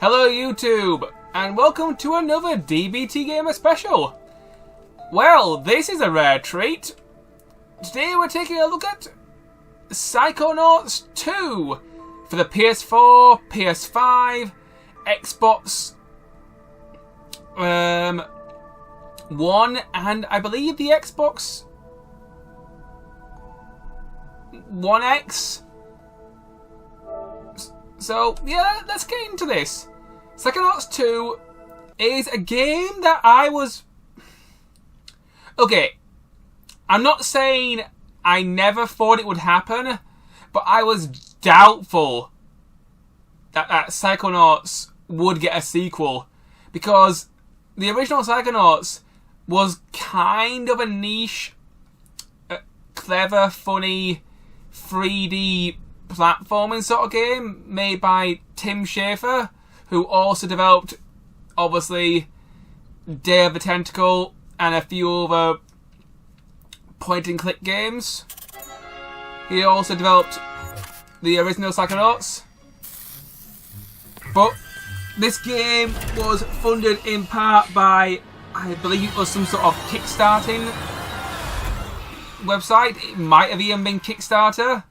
Hello YouTube, and welcome to another DBTGamer special. Well, this is a rare treat. Today we're taking a look at Psychonauts 2 for the PS4, PS5, Xbox One, and I believe the Xbox One X. So, yeah, let's get into this. Psychonauts 2 is a game that I was... Okay, I'm not saying I never thought it would happen, but I was doubtful that Psychonauts would get a sequel. Because the original Psychonauts was kind of a niche, clever, funny, 3D platforming sort of game made by Tim Schafer, who also developed, obviously, Day of the Tentacle and a few other point-and-click games. He also developed the original Psychonauts. But this game was funded in part by, I believe it was some sort of Kickstarting website. It might have even been Kickstarter.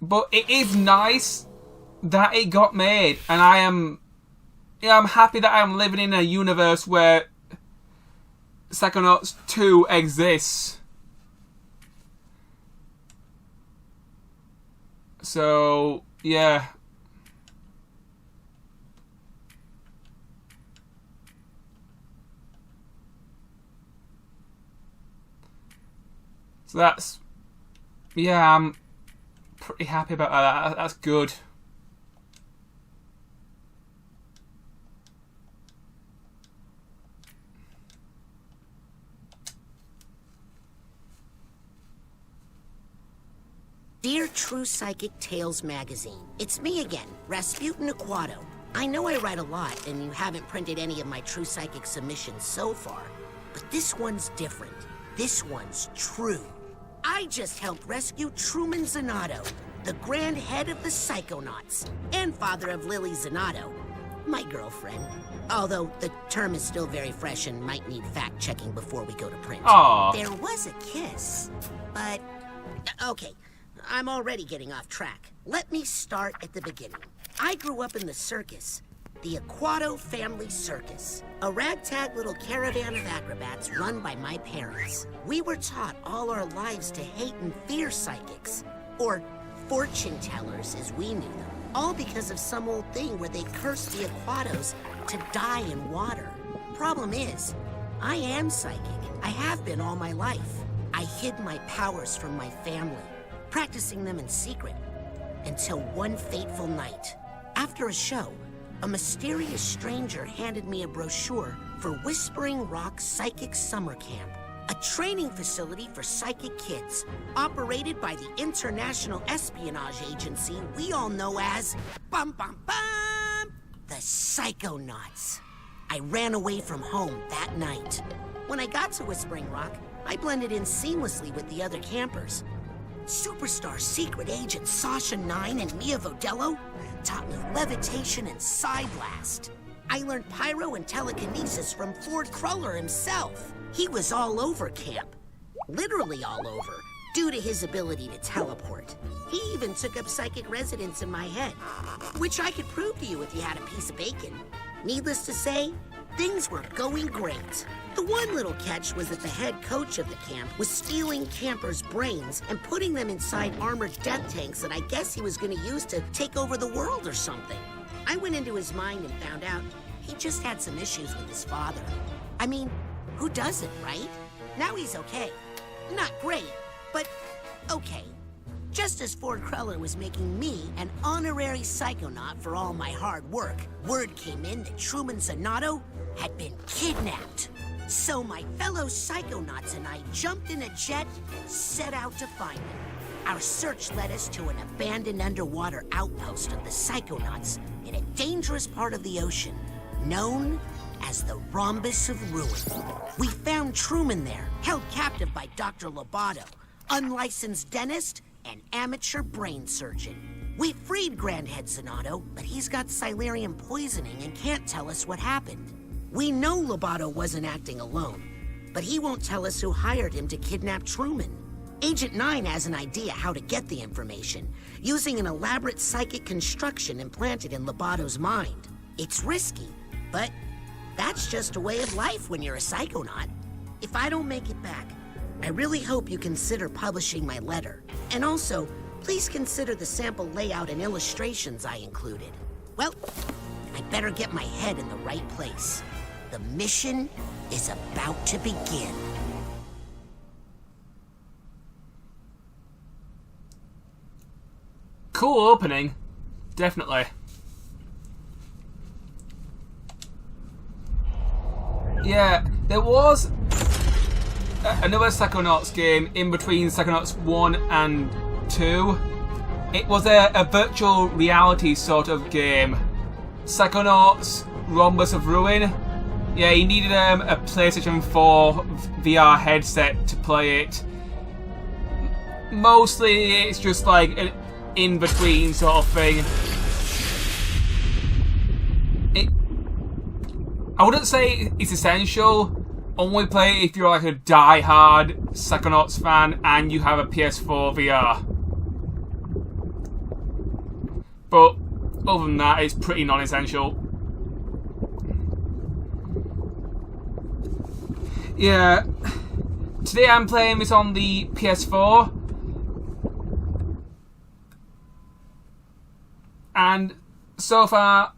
But it is nice that it got made, and I'm happy that I'm living in a universe where Psychonauts 2 exists. So, yeah. So that's... Yeah, I'm pretty happy about that. That's good. Dear True Psychic Tales magazine, it's me again, Rasputin Aquato. I know I write a lot, and you haven't printed any of my True Psychic submissions so far, but this one's different. This one's true. I just helped rescue Truman Zanotto, the grand head of the Psychonauts, and father of Lily Zanotto, my girlfriend. Although the term is still very fresh and might need fact-checking before we go to print. Aww. There was a kiss, but... Okay. I'm already getting off track. Let me start at the beginning. I grew up in the circus, the Aquato Family Circus, a ragtag little caravan of acrobats run by my parents. We were taught all our lives to hate and fear psychics, or fortune tellers as we knew them, all because of some old thing where they cursed the Aquatos to die in water. Problem is, I am psychic. I have been all my life. I hid my powers from my family, practicing them in secret, until one fateful night. After a show, a mysterious stranger handed me a brochure for Whispering Rock Psychic Summer Camp, a training facility for psychic kids, operated by the international espionage agency we all know as, bum bum bum, the Psychonauts. I ran away from home that night. When I got to Whispering Rock, I blended in seamlessly with the other campers. Superstar secret agent Sasha 9 and Mia Vodello taught me levitation and side blast. I learned pyro and telekinesis from Ford Cruller himself. He was all over camp, literally all over, due to his ability to teleport. He even took up psychic residence in my head, which I could prove to you if you had a piece of bacon. Needless to say, things were going great. The one little catch was that the head coach of the camp was stealing campers' brains and putting them inside armored death tanks that I guess he was going to use to take over the world or something. I went into his mind and found out he just had some issues with his father. I mean, who doesn't, right? Now he's okay. Not great, but okay. Just as Ford Cruller was making me an honorary psychonaut for all my hard work, word came in that Truman Zanotto had been kidnapped. So my fellow Psychonauts and I jumped in a jet, set out to find him. Our search led us to an abandoned underwater outpost of the Psychonauts in a dangerous part of the ocean, known as the Rhombus of Ruin. We found Truman there, held captive by Dr. Lobato, unlicensed dentist and amateur brain surgeon. We freed Grandhead Zanotto, but he's got Silurian poisoning and can't tell us what happened. We know Lobato wasn't acting alone, but he won't tell us who hired him to kidnap Truman. Agent 9 has an idea how to get the information, using an elaborate psychic construction implanted in Lobato's mind. It's risky, but that's just a way of life when you're a psychonaut. If I don't make it back, I really hope you consider publishing my letter. And also, please consider the sample layout and illustrations I included. Well, I better get my head in the right place. The mission is about to begin. Cool opening. Definitely. Yeah, there was another Psychonauts game in between Psychonauts 1 and 2. It was a virtual reality sort of game. Psychonauts Rhombus of Ruin. Yeah, you needed a PlayStation 4 VR headset to play it. Mostly it's just like an in-between sort of thing. I wouldn't say it's essential. Only play it if you're like a die-hard Psychonauts fan and you have a PS4 VR. But other than that, it's pretty non-essential. Yeah. Today I'm playing this on the PS4. And so far,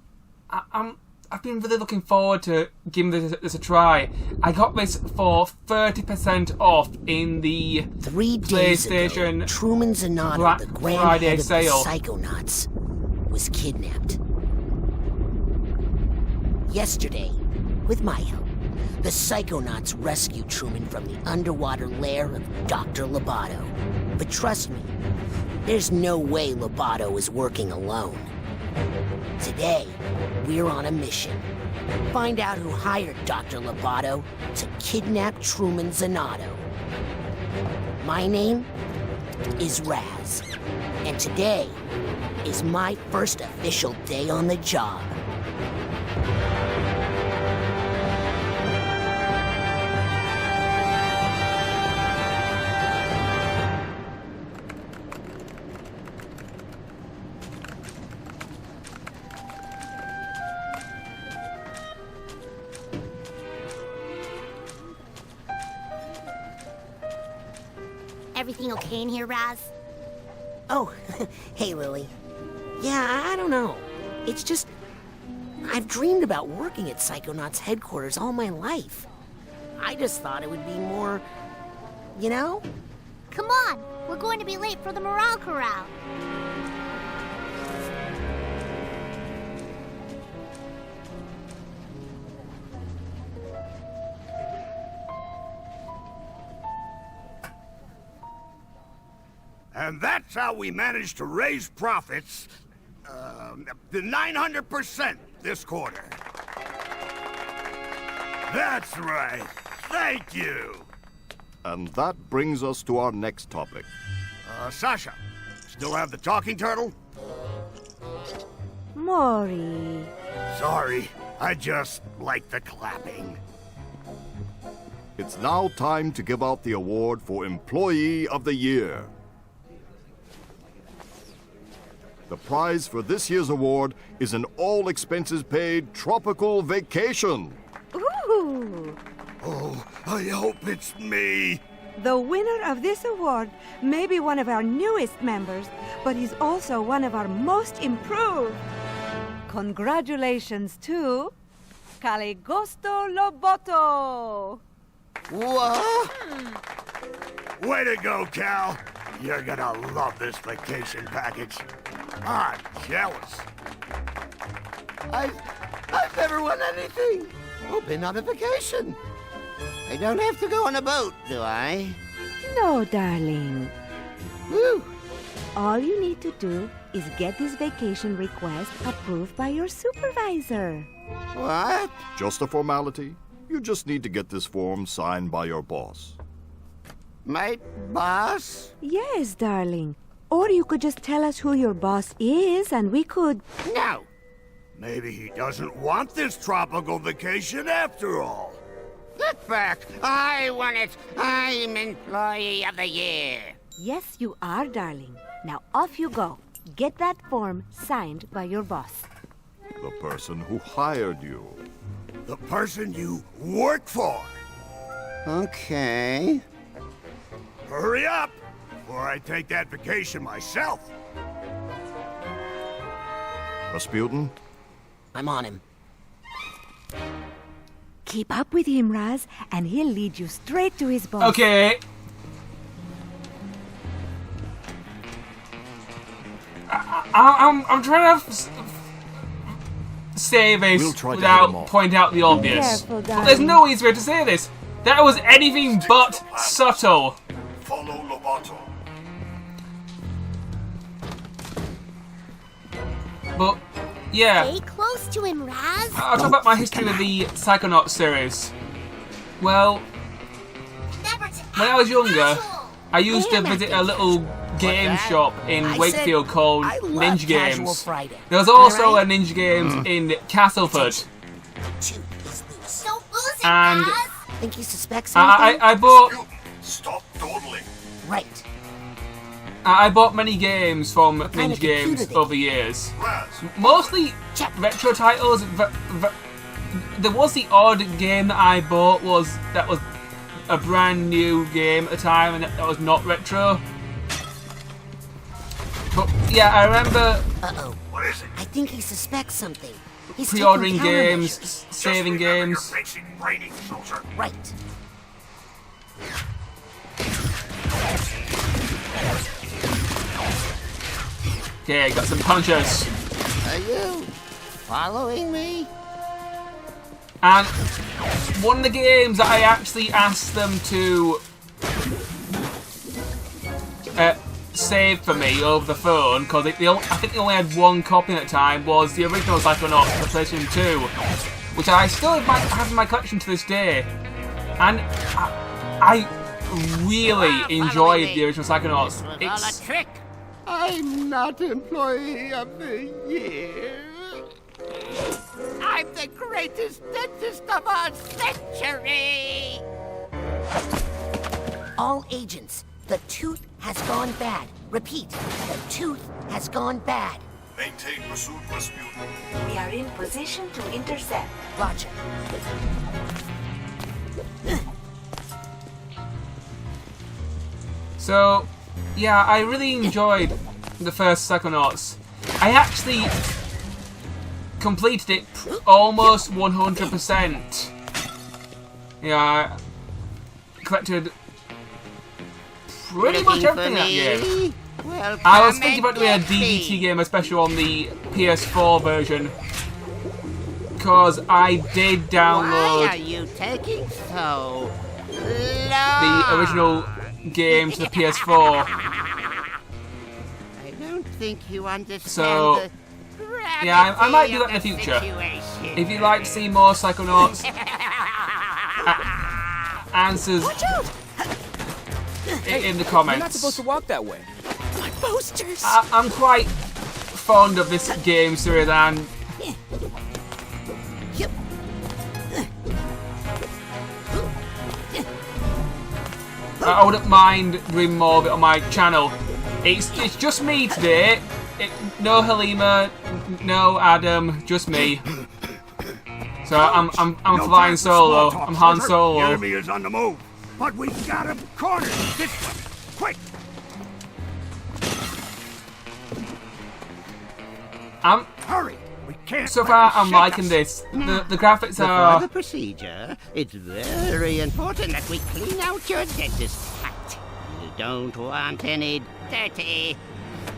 I've been really looking forward to giving this a try. I got this for 30% off in the 3 days PlayStation ago, Truman Zanotto, Black the grand Friday head of sale. the Psychonauts, was kidnapped. Yesterday, with my help, the Psychonauts rescued Truman from the underwater lair of Dr. Lobato. But trust me, there's no way Lobato is working alone. Today, we're on a mission. Find out who hired Dr. Lobato to kidnap Truman Zanotto. My name is Raz, and today is my first official day on the job. Everything okay in here, Raz? Oh, hey, Lily. Yeah, I don't know. It's just, I've dreamed about working at Psychonauts headquarters all my life. I just thought it would be more, you know? Come on, we're going to be late for the morale corral. And that's how we managed to raise profits, the 900% this quarter. That's right. Thank you. And that brings us to our next topic. Sasha, still have the talking turtle? Maury. Sorry, I just like the clapping. It's now time to give out the award for Employee of the Year. The prize for this year's award is an all-expenses-paid tropical vacation. Ooh! Oh, I hope it's me. The winner of this award may be one of our newest members, but he's also one of our most improved. Congratulations to Caligosto Lobato. What? Way to go, Cal. You're gonna love this vacation package. I'm jealous. I've never won anything. Or been on a vacation. I don't have to go on a boat, do I? No, darling. Woo! All you need to do is get this vacation request approved by your supervisor. What? Just a formality. You just need to get this form signed by your boss. My boss? Yes, darling. Or you could just tell us who your boss is and we could... No. Maybe he doesn't want this tropical vacation after all. Get back. I want it. I'm Employee of the Year. Yes, you are, darling. Now off you go. Get that form signed by your boss. The person who hired you. The person you work for. Okay. Hurry up, before I take that vacation myself. Rasputin? I'm on him. Keep up with him, Raz, and he'll lead you straight to his boss. Okay. I'm trying to say this We'll try to hit 'em without off. pointing out the obvious. Careful, But there's no easy way to say this. That was anything but subtle. Follow Lobato. But yeah, Stay close to him, Raz. I'll talk about my history with the Psychonauts series. Well, Never to when I was younger, casual. I used to visit a little game shop in I Wakefield said called I love Ninja Casual Games. Friday. There was also Am I a Ninja Games in Castleford. Two is loose. Don't lose it, And- Raz. Think he suspects something? I bought Stop dawdling. Right. I bought many games from kind Ninja of Games computer they over the years. Raz, Mostly Check. retro titles. There was the odd game that I bought that was a brand new game at the time and that was not retro. But yeah, I remember Uh-oh. what is it? I think he suspects something. He's pre-ordering taking games, countermeasures. saving Just remember games. your basic training, soldier. Right. Okay, got some punches. Are you following me? And one of the games that I actually asked them to save for me over the phone, because I think they only had one copy at the time, was the original Psychonauts for PlayStation 2, which I still have in my collection to this day. And I really enjoyed the original Psychonauts. This was all a trick. I'm not Employee of the Year. I'm the greatest dentist of our century. All agents, the tooth has gone bad. Repeat, the tooth has gone bad. Maintain pursuit, Rasputin. We are in position to intercept. Roger. So, yeah, I really enjoyed the first Psychonauts. I actually completed it almost 100%. Yeah, I collected pretty much everything in that game. Well, I was come thinking about and doing a get me. DBTGamer Special on the PS4 version, because I did Why are download you taking so the long? original game to the PS4. I don't think you understand So, the gravity yeah, I might do that in the of future. situation. If you'd like to see more Psychonauts answers in the comments. You're not supposed to walk that way. Posters. I'm quite fond of this game series, and Yep. I wouldn't mind doing more of it on my channel. It's just me today. No Halima, no Adam, just me. So I'm No flying time for solo. small talk, I'm Han soldier. The Solo. enemy is on the move, but we got him cornered. This way, quick. Hurry. We can't. So let far, them I'm shake liking us. this. The graphics Before are. the procedure, it's very important that we clean out your dentist cut. You don't want any dirty.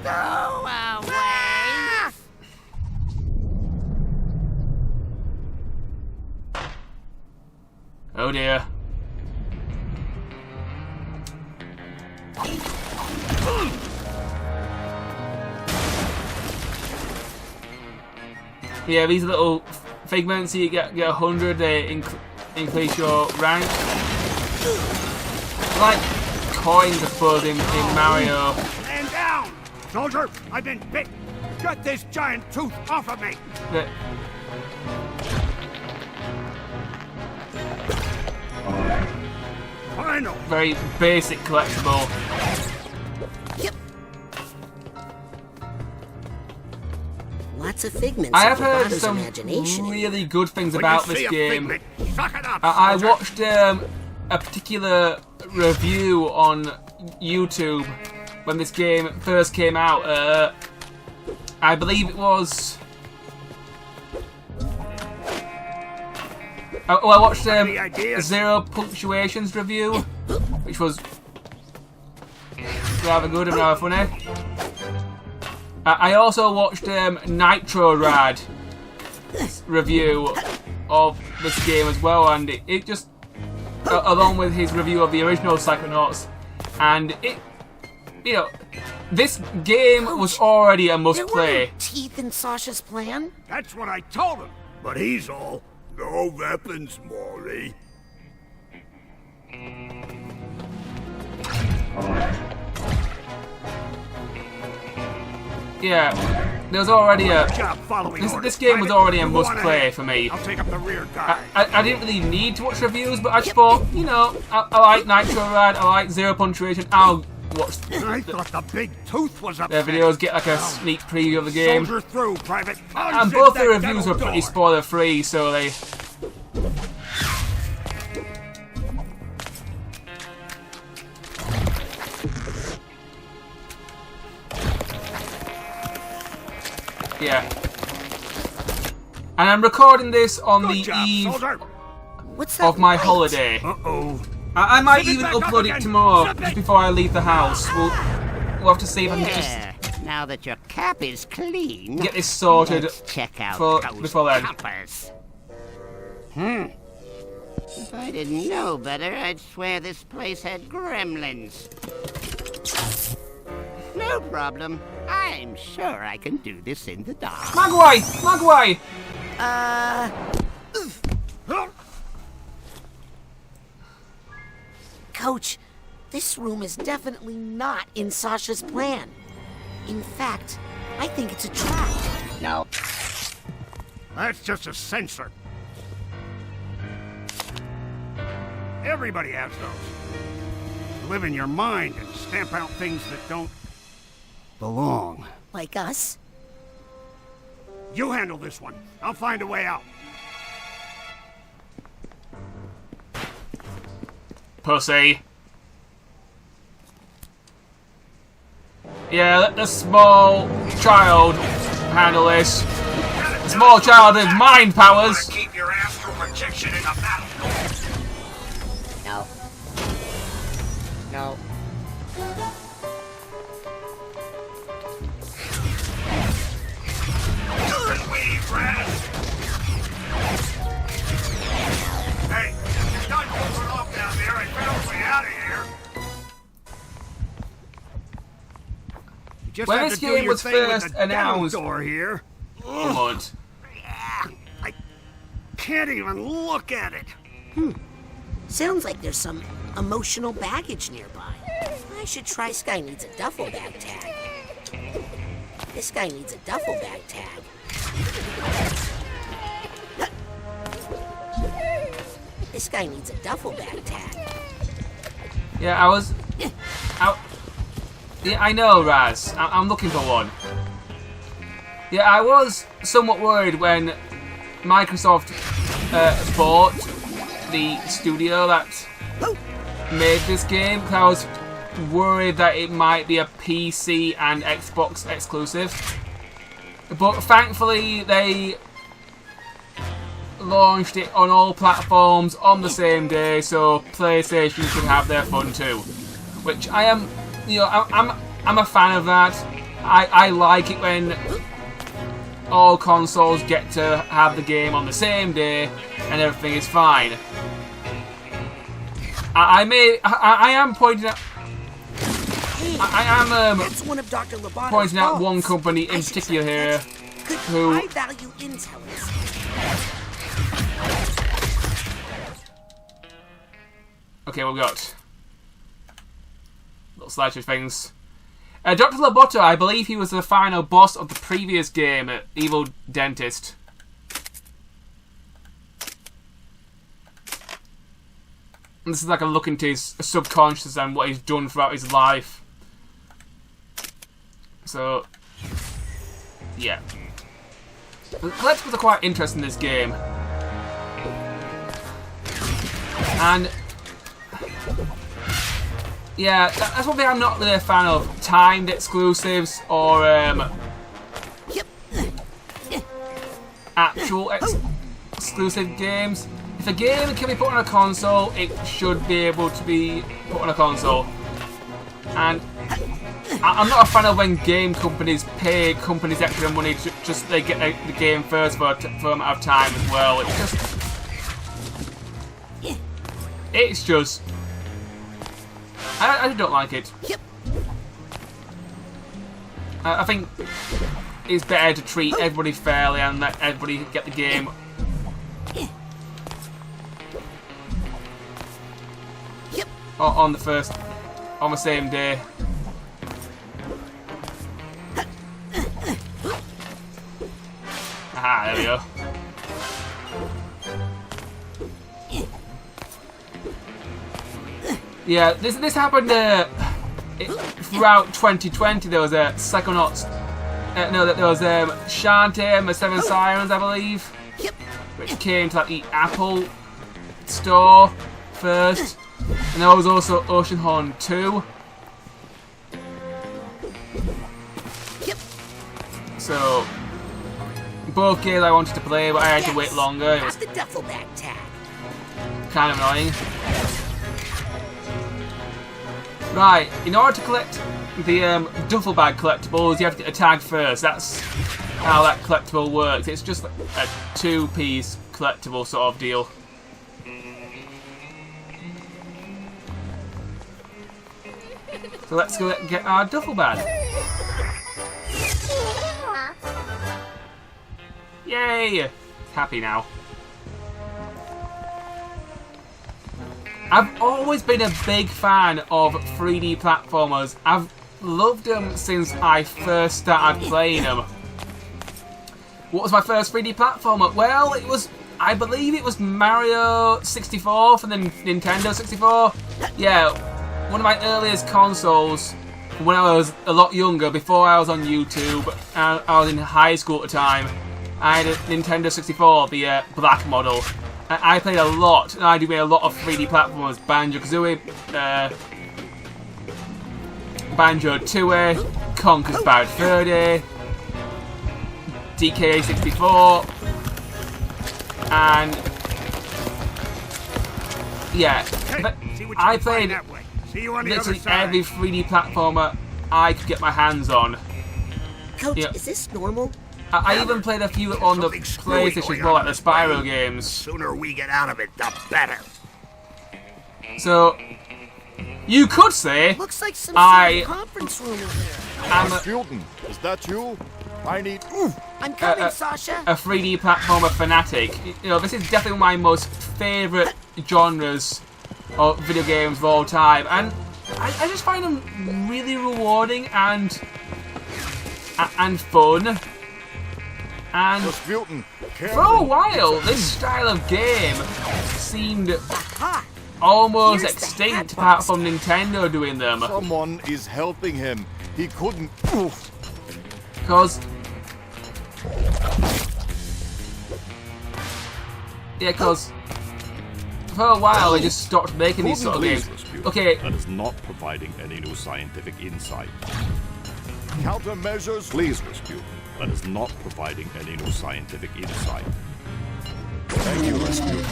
Go away. Oh dear. Yeah, these little figments, you get 100, they increase your rank. Like coins, I suppose, in Mario. Stand down. Soldier, I've been bit. Get this giant tooth off of me. The- Final. very basic collectible. Yep. Lots of figments I of have heard Roboto's some imagination. really good things When about you see this a game. figment, suck it up, I soldier. watched a particular review on YouTube when this game first came out. I believe it was. I watched Any ideas? Zero Punctuation's review, which was rather good and rather funny. I also watched Nitro Rad review of this game as well, and it just along with his review of the original Psychonauts, and it, you know, this game was already a There were must-play. no teeth in Sasha's plan. That's what I told him. But he's all, no weapons, Maury. Yeah, there was already a. Job following orders. This game was Private, already a you go on must-play ahead. for me. I'll take up the rear guard. I didn't really need to watch reviews, but I just thought, you know, I like Nitro Rad, I like Zero Punctuation, I'll watch I thought the big tooth was up their videos, get like a sneak preview of the game. Soldier through, Private. And Unzip both the that reviews were devil pretty door. spoiler free, so they. Yeah. And I'm recording this on Good the job, eve soldier. What's that? of my light? holiday. Uh-oh. I might Zip it even back up upload it again. tomorrow, Zip it. just before I leave the house. We'll have to see if I can just There. Now that your cap is clean, get this sorted. let's check out for- those before then. coppers. If I didn't know better, I'd swear this place had gremlins. No problem. I'm sure I can do this in the dark. Magway! Magway! Coach, this room is definitely not in Sasha's plan. In fact, I think it's a trap. No. That's just a sensor. Everybody has those. Live in your mind and stamp out things that don't belong. Like us? You handle this one. I'll find a way out. Pussy. Yeah, let the small child handle this. The small child with mind powers. Keep your astral projection in the battlefield. No. No. Good weave, Raz. Hey, you're done goofing off down there. I found a way out of here. You just When have this to do game your was thing with first the devil announced- door here. Come on. I can't even look at it. Sounds like there's some emotional baggage nearby. I should try Sky Needs a Duffel Bag tag. This guy needs a duffel bag tag. This guy needs a duffel bag tag. Yeah, yeah, I know, Raz. I'm looking for one. Yeah, I was somewhat worried when Microsoft bought the studio that made this game, because I was worried that it might be a PC and Xbox exclusive. But thankfully, they launched it on all platforms on the same day, so PlayStation could have their fun too. Which I am, you know, I'm a fan of that. I like it when all consoles get to have the game on the same day and everything is fine. I am pointing out. I am That's one of Dr. Lobato's pointing out faults. one company in I should particular say here that's good who- high-value intel. Okay, what we got? Little slideshow things. Dr. Loboto, I believe he was the final boss of the previous game, Evil Dentist. And this is like a look into his subconscious and what he's done throughout his life. So, yeah. The collectibles are quite interesting in this game. And yeah, that's one thing I'm not really a fan of. Timed exclusives or actual exclusive games. If a game can be put on a console, it should be able to be put on a console. And I'm not a fan of when game companies pay companies extra money to just they get the game first for a amount of time as well. It's just I don't like it. I think it's better to treat everybody fairly and let everybody get the game. On the same day. Aha, there we go. Yeah, this happened throughout 2020. There was a Psychonauts. No, there was Shantae and the Seven Sirens, I believe, which came to like the Apple store first, and there was also Ocean Horn 2. So both games I wanted to play, but I had to wait longer. It was the duffel bag tag. Kind of annoying. Right, in order to collect the duffel bag collectibles, you have to get a tag first. That's how that collectible works. It's just a 2-piece collectible sort of deal. So let's go get our duffel bag. Yay! Happy now. I've always been a big fan of 3D platformers. I've loved them since I first started playing them. What was my first 3D platformer? Well, I believe it was Mario 64 for the Nintendo 64. Yeah, one of my earliest consoles when I was a lot younger, before I was on YouTube, and I was in high school at the time. I had a Nintendo 64, the black model. I played a lot, and I do a lot of 3D platformers. Banjo-Kazooie, Banjo-Tooie, Conker's Bad Fur Day, DKA 64, and yeah, I played literally every 3D platformer I could get my hands on. Coach, is this normal? I even played a few on the PlayStation as well, like the Spyro games. The sooner we get out of it, the better. So, you could say looks like some sort of conference room in here. Rasputin, is that you? I need. I'm coming, Sasha. A 3D platformer fanatic. You know, this is definitely my most favourite genres of video games of all time, and I just find them really rewarding and fun. And for a while, this style of game seemed almost extinct, apart from Nintendo doing them. Someone is helping him. He couldn't. Because for a while they just stopped making these sort of games. Okay. That is not providing any new scientific insight. Countermeasures, Please, Rasputin. That is not providing any new scientific insight. Thank you, Rasputin.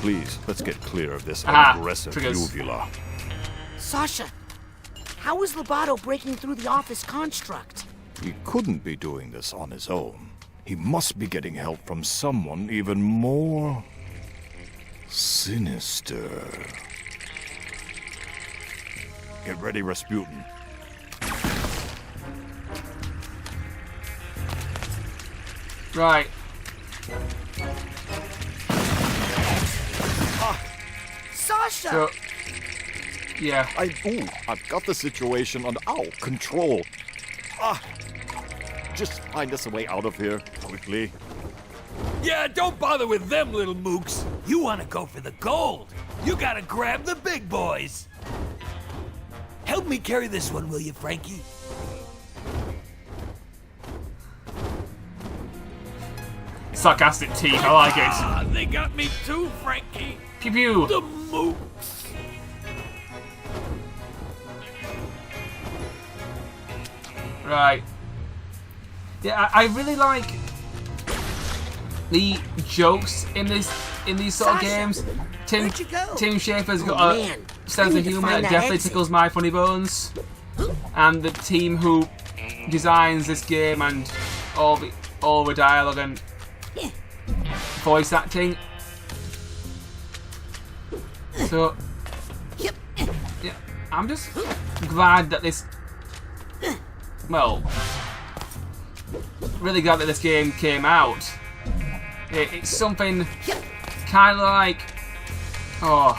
Please, let's get clear of this aggressive triggers. uvula. Sasha, how is Loboto breaking through the office construct? He couldn't be doing this on his own. He must be getting help from someone even more sinister. Get ready, Rasputin. Right. Sasha! So, Yeah. I've got the situation under control. Just find us a way out of here, quickly. Yeah, don't bother with them little mooks. You want to go for the gold. You gotta grab the big boys. Help me carry this one, will you, Frankie? Sarcastic teeth, I like it. They got me too, Frankie. Pew pew. The mooks. Right. Yeah, I really like the jokes in these sort of Sasha, games. Tim Schafer's got a man. sense I of need to humour find that that definitely exit. tickles my funny bones. And the team who designs this game and all the dialogue and voice acting. So yeah, I'm just glad that this. Well, really glad that this game came out. It's something kind of like. Oh,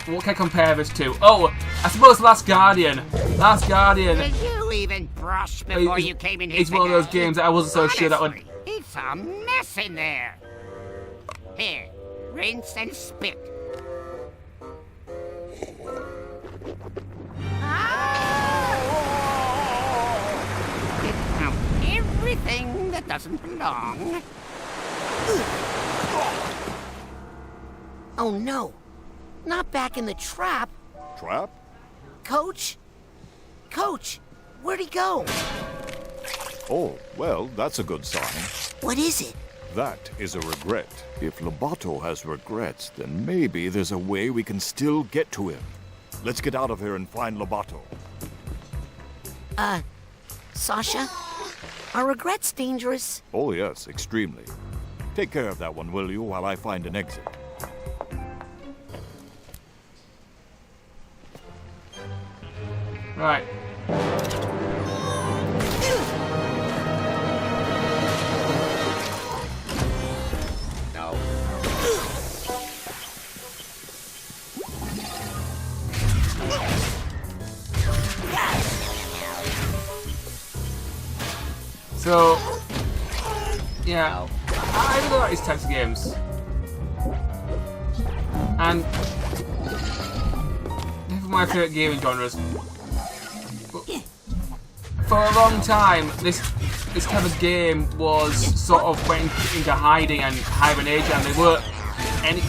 what can I compare this to? Oh, I suppose Last Guardian. Last Guardian. Did you even brush before you came in here? It's one of those games that I wasn't so sure that would. Honestly, it's a mess in there. Here, rinse and spit. Get out everything that doesn't belong. Oh no, not back in the trap. Trap? Coach? Coach, where'd he go? Oh, well, that's a good sign. What is it? That is a regret. If Lobato has regrets, then maybe there's a way we can still get to him. Let's get out of here and find Lobato. Sasha? Are regrets dangerous? Oh, yes, extremely. Take care of that one, will you, while I find an exit. Right. No. So, yeah, I really like these types of games. And they're my favourite gaming genres. But for a long time, this type of game was sort of went into hiding and hibernation, and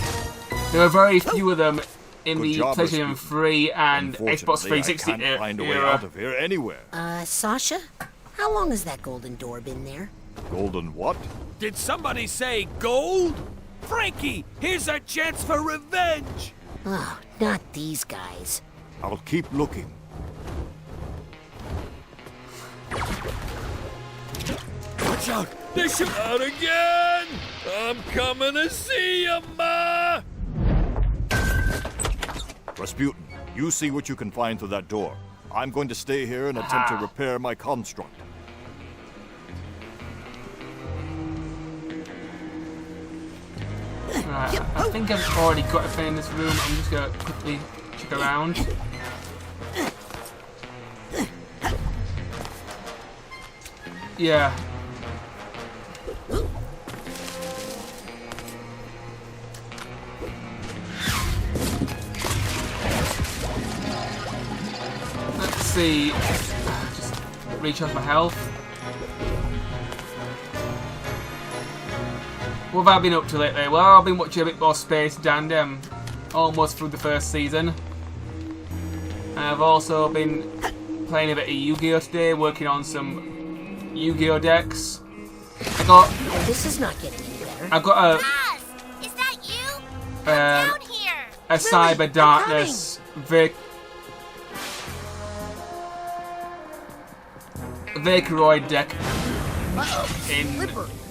there were very few of them in Good the job, PlayStation Rasputin. 3 and Xbox Unfortunately, 360 I can't find a way era. out of here anywhere. Sasha? How long has that golden door been there? Golden what? Did somebody say gold? Frankie, here's our chance for revenge. Oh, not these guys. I'll keep looking. Watch out! They shoot out again! I'm coming to see you, Ma! Rasputin, you see what you can find through that door. I'm going to stay here and attempt to repair my construct. Right, I think I've already got everything in this room. I'm just gonna quickly check around. Yeah. Let's see. Just recharge my health. What have I been up to lately? Well, I've been watching a bit more Space Jam, almost through the first season. And I've also been playing a bit of Yu-Gi-Oh! Today, working on some Yu-Gi-Oh! Decks. This is not getting any better. I've got Oz, is that you? Down here. a Cyber Darkness Vakeroid deck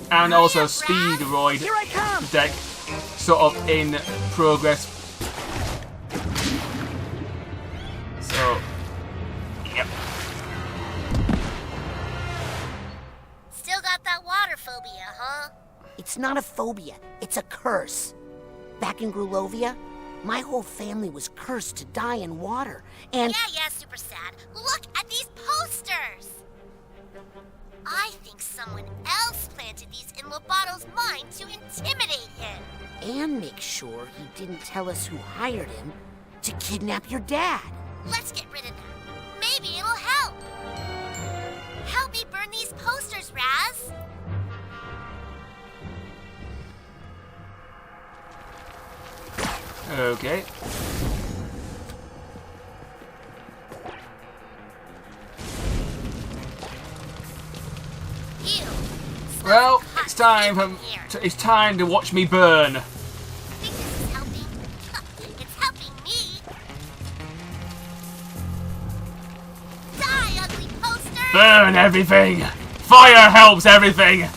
and also Speedroid deck sort of in progress. So, yep. Still got that water phobia, huh? It's not a phobia, it's a curse. Back in Grulovia, My whole family was cursed to die in water, and... Yeah, super sad. Look at these posters! I think someone else planted these in Lobato's mind to intimidate him. And make sure he didn't tell us who hired him to kidnap your dad. Let's get rid of that. Maybe it'll help. Help me burn these posters, Raz. Okay. Ew. Well, it's time to watch me burn. Think this is helping? It's helping me. Die, ugly poster! Burn everything. Fire helps everything.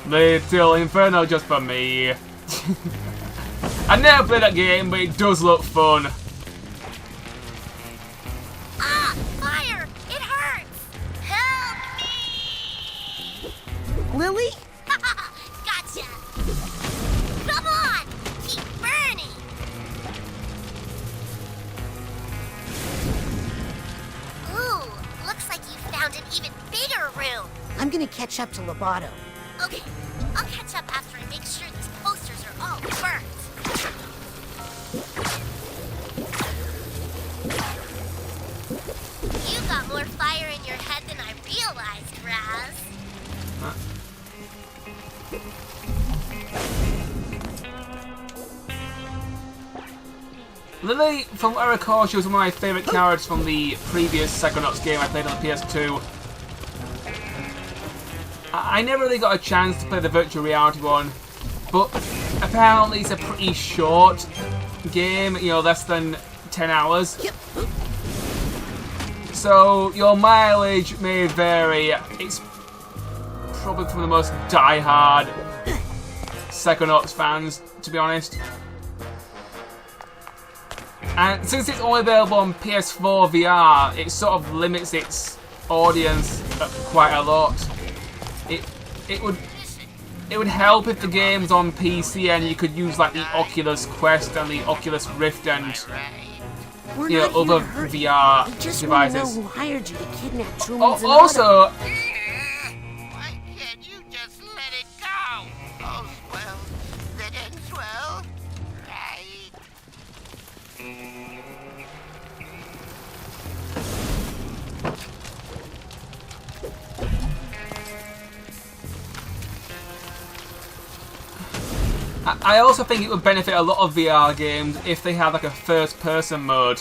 Little Inferno just for me. I never played that game, but it does look fun. Ah, fire! It hurts! Help me! Lily? Gotcha! Come on! Keep burning! Ooh, looks like you found an even bigger room. I'm gonna catch up to Lobato. Okay, I'll catch up after I make sure these posters are all burnt. You got more fire in your head than I realized, Raz. Lily, from what I recall, she was one of my favourite characters from the previous Psychonauts game I played on the PS2. I never really got a chance to play the virtual reality one, but apparently it's a pretty short game, you know, less than 10 hours. So your mileage may vary. It's probably for the most die-hard Psychonauts fans, to be honest. And since it's only available on PS4 VR, it sort of limits its audience quite a lot. It would help if the game's on PC and you could use like the Oculus Quest and the Oculus Rift and We're you know not here other to hurt you. VR We just want to know devices. who hired you to kidnap Truman Zanardo. Also, Why can't you just let it go? All's well that ends well, right? I also think it would benefit a lot of VR games if they had like a first-person mode,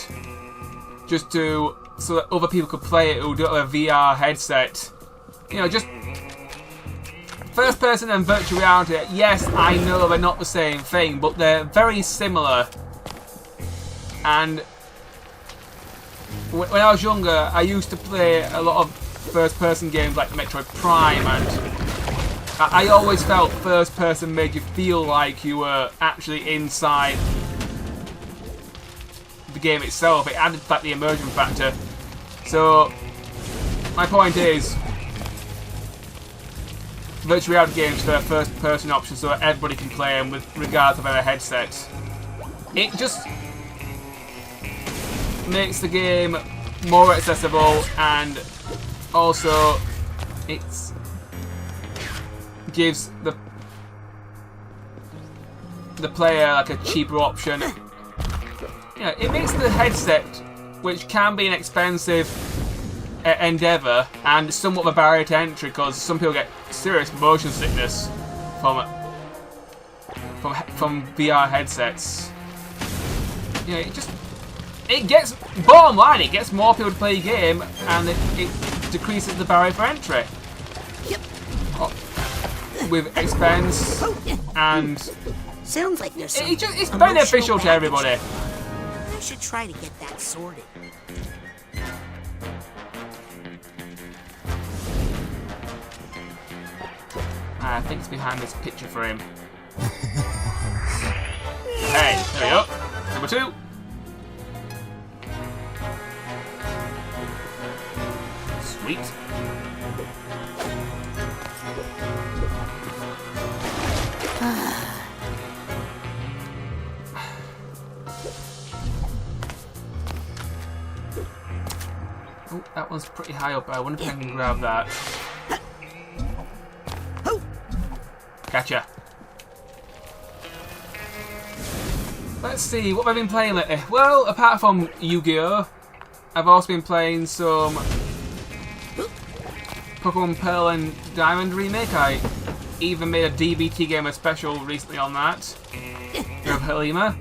just so that other people could play it who don't have a VR headset. You know, just first-person and virtual reality. Yes, I know they're not the same thing, but they're very similar. And when I was younger, I used to play a lot of first-person games like Metroid Prime, and I always felt first person made you feel like you were actually inside the game itself. It added like the immersion factor. So my point is, virtual reality games for a first person option so that everybody can play them with regardless of their headsets. It just makes the game more accessible, and also it's gives the player like a cheaper option. You know, it makes the headset, which can be an expensive endeavour and somewhat of a barrier to entry, because some people get serious motion sickness from VR headsets. You know, it gets, bottom line, it gets more people to play a game, and it decreases the barrier for entry. With expense, and sounds like there's some it's beneficial to everybody. I should try to get that sorted. I think it's behind this picture frame. Hey, there we go. Number 2. Sweet. one's pretty high up. I wonder if I can grab that. Gotcha. Let's see, what have I been playing lately? Well, apart from Yu-Gi-Oh! I've also been playing some Pokemon Pearl and Diamond remake. I even made a DBTGamer special recently on that. Of Halima.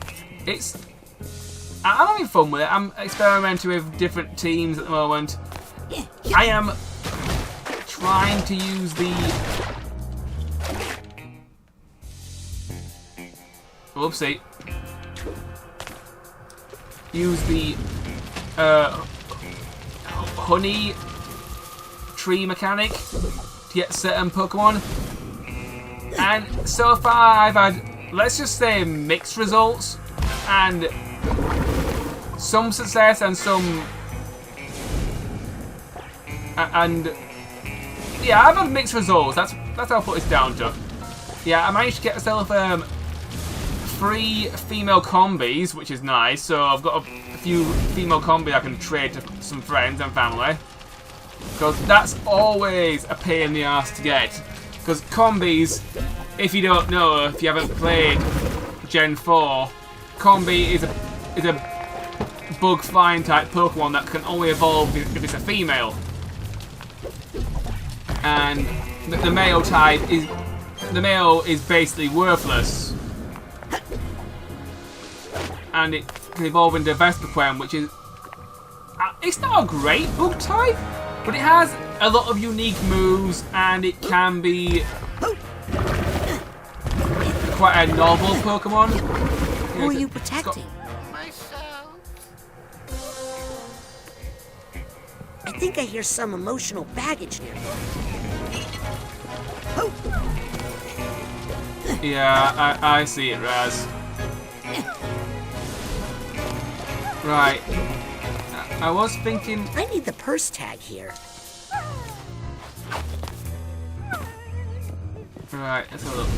I'm having fun with it. I'm experimenting with different teams at the moment. I am trying to use the... Whoopsie. Use the honey tree mechanic to get certain Pokemon. And so far I've had, let's just say, mixed results. And some success and some... And... Yeah, I've had mixed results. That's how I'll put this down to. Yeah, I managed to get myself 3 female combis, which is nice. So I've got a few female combis I can trade to some friends and family. Because that's always a pain in the ass to get. Because combis, if you don't know, if you haven't played Gen 4, Combi is a bug flying type Pokemon that can only evolve if it's a female. And the male type is... The male is basically worthless. And it can evolve into Vespiquen, which is... It's not a great bug type, but it has a lot of unique moves, and it can be quite a novel Pokemon. Who are you protecting? Myself. I think I hear some emotional baggage nearby. Yeah, I see it, Raz. Right. I was thinking... I need the purse tag here. Right, let's have a look.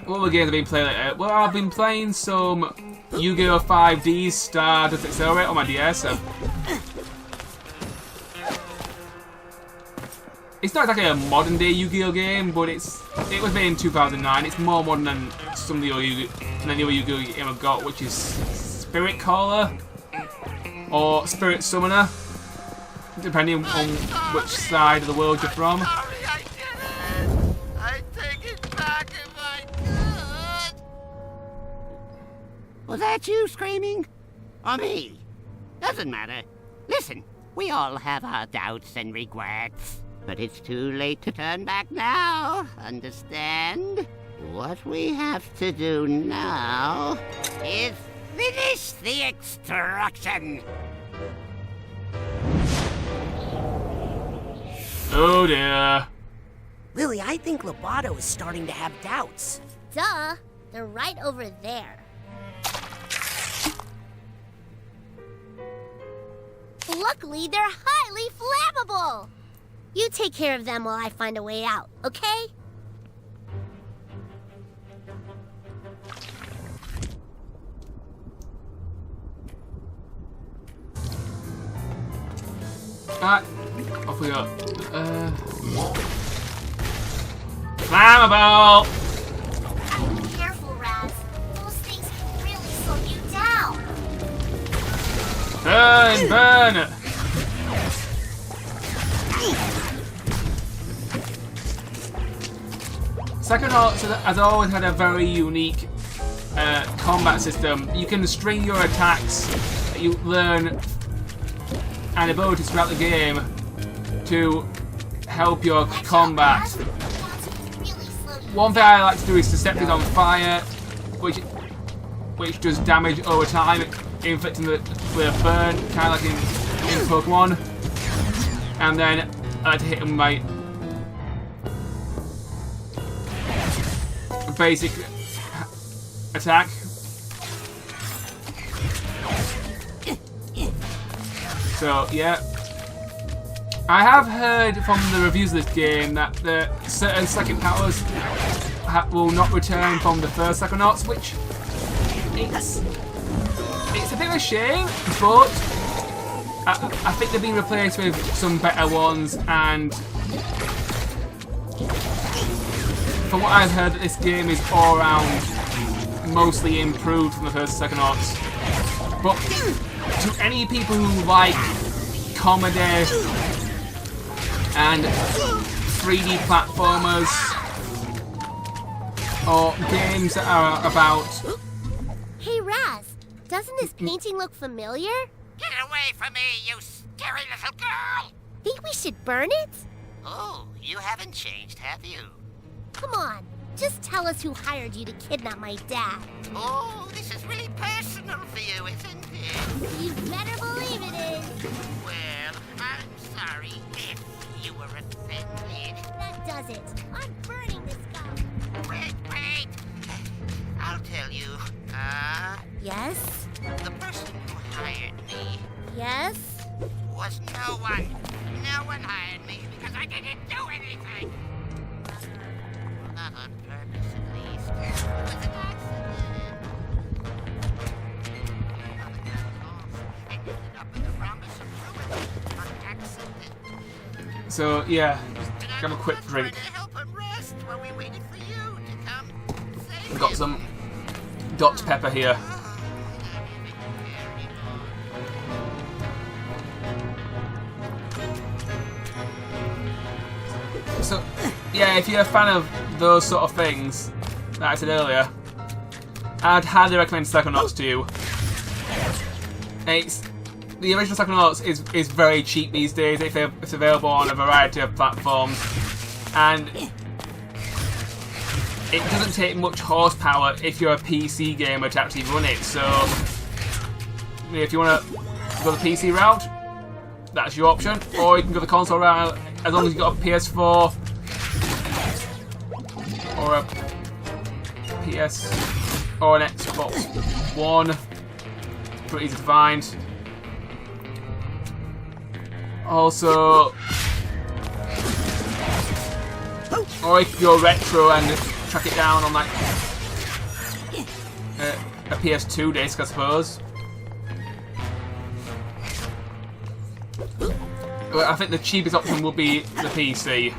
What other games have I been playing lately? Well, I've been playing some Yu-Gi-Oh! 5D Stardust Accelerate on my DS. It's not exactly a modern day Yu-Gi-Oh! Game, but it was made in 2009. It's more modern than some of the other Yu-Gi-Oh! game I've got, which is Spirit Caller or Spirit Summoner, depending on which side of the world you're from. Sorry, I did it. I take it back if I could. Was that you screaming? Or me? Doesn't matter. Listen, we all have our doubts and regrets. But it's too late to turn back now, understand? What we have to do now is finish the extraction. Oh dear. Lily, I think Lobato is starting to have doubts. Duh, they're right over there. Luckily, they're highly flammable. You take care of them while I find a way out, okay? Off we go. Flammable! Careful, Raz. Those things can really slow you down. Burn! Burn! Psychonauts has always had a very unique combat system. You can string your attacks that you learn and abilities throughout the game to help your combat. One thing I like to do is to set things on fire, which does damage over time, inflicting with a burn, kind of like in Pokemon. And then I like to hit them with my basic attack. So yeah, I have heard from the reviews of this game that the certain second powers will not return from the first Psychonauts, which it's a bit of a shame, but I think they've been replaced with some better ones, and from what I've heard, this game is all around mostly improved from the first Psychonauts. But to any people who like comedy and 3D platformers, or games that are about... Hey Raz, doesn't this painting look familiar? Get away from me, you scary little girl! Think we should burn it? Oh, you haven't changed, have you? Come on, just tell us who hired you to kidnap my dad. Oh, this is really personal for you, isn't it? You better believe it is. Well, I'm sorry if you were offended. That does it. I'm burning this guy. Wait! I'll tell you, Yes? the person who hired me Yes? was no one. No one hired me because I didn't do anything. Not on purpose, at least. It was an accident. I ended up in the rhombus of ruin on accident. So, yeah, And I have a was quick just drink. trying to help him rest while we waited for you to come save We've got him. some Dr. Pepper here. So, yeah, if you're a fan of those sort of things that I said earlier, I'd highly recommend Psychonauts to you. The original Psychonauts is very cheap these days. It's available on a variety of platforms, and it doesn't take much horsepower if you're a PC gamer to actually run it. So, if you want to go the PC route, that's your option, or you can go the console route as long as you've got a PS4 or a PS or an Xbox One. Pretty easy to find. Also, or you can go retro and track it down on like a PS2 disc, I suppose. But I think the cheapest option would be the PC,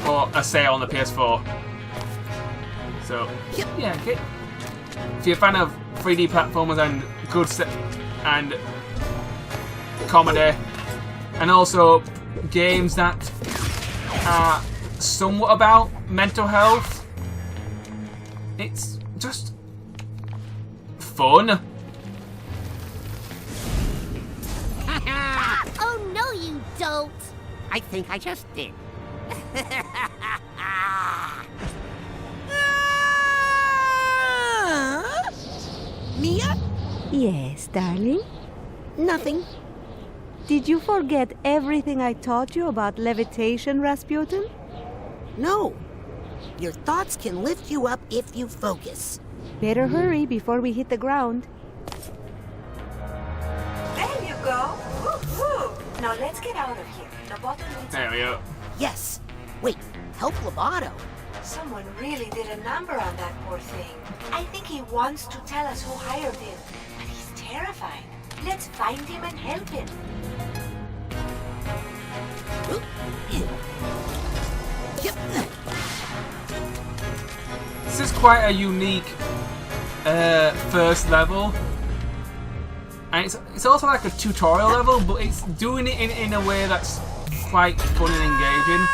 or a sale on the PS4. So, yeah, if you're a fan of 3D platformers and good and comedy, and also games that are somewhat about mental health, it's just fun. Oh no you don't! I think I just did. Mia? Yes, darling? Nothing. Did you forget everything I taught you about levitation, Rasputin? No. Your thoughts can lift you up if you focus. Better hurry before we hit the ground. There you go. Woo-hoo. Now let's get out of here. The bottom needs... There we go. Yes. Wait, help Lovato. Someone really did a number on that poor thing. I think he wants to tell us who hired him, but he's terrified. Let's find him and help him. This is quite a unique first level, and it's also like a tutorial level, but it's doing it in a way that's quite fun and engaging.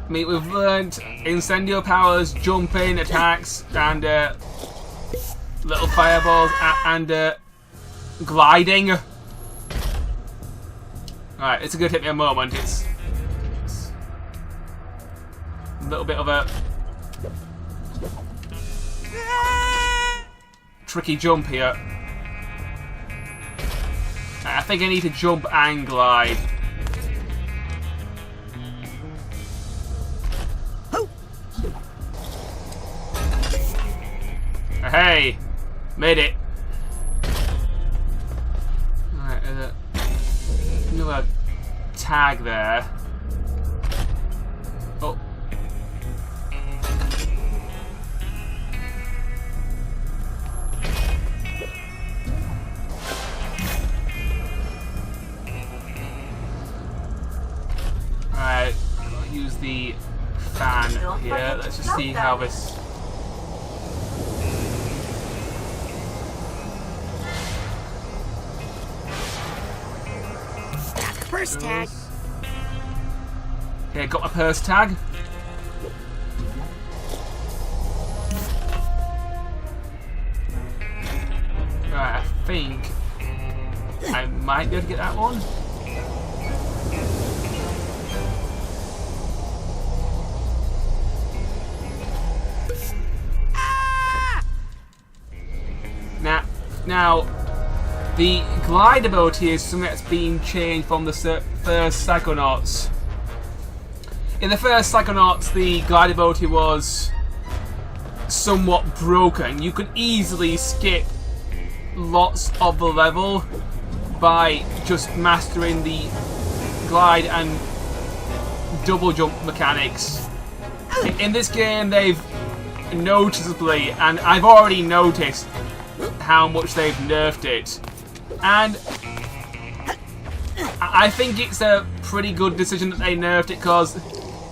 I mean, we've learned incendio powers, jumping, attacks, and little fireballs, and gliding. Alright, it's gonna take me a moment. It's a little bit of a tricky jump here. I think I need to jump and glide. Hey! Made it! Alright, another tag there. Oh. the fan here. Let's just see how this... Got the purse tag. Okay, got my purse tag. Right, I think I might be able to get that one. Now, the glide ability is something that's been changed from the first Psychonauts. In the first Psychonauts, the glide ability was somewhat broken. You could easily skip lots of the level by just mastering the glide and double jump mechanics. In this game, they've noticeably, and I've already noticed how much they've nerfed it, and I think it's a pretty good decision that they nerfed it, because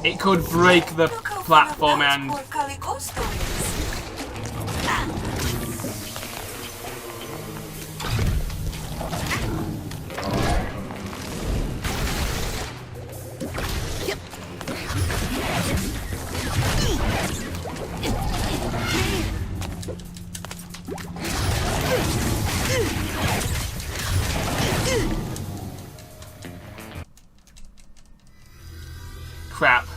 it could break the platform and crap.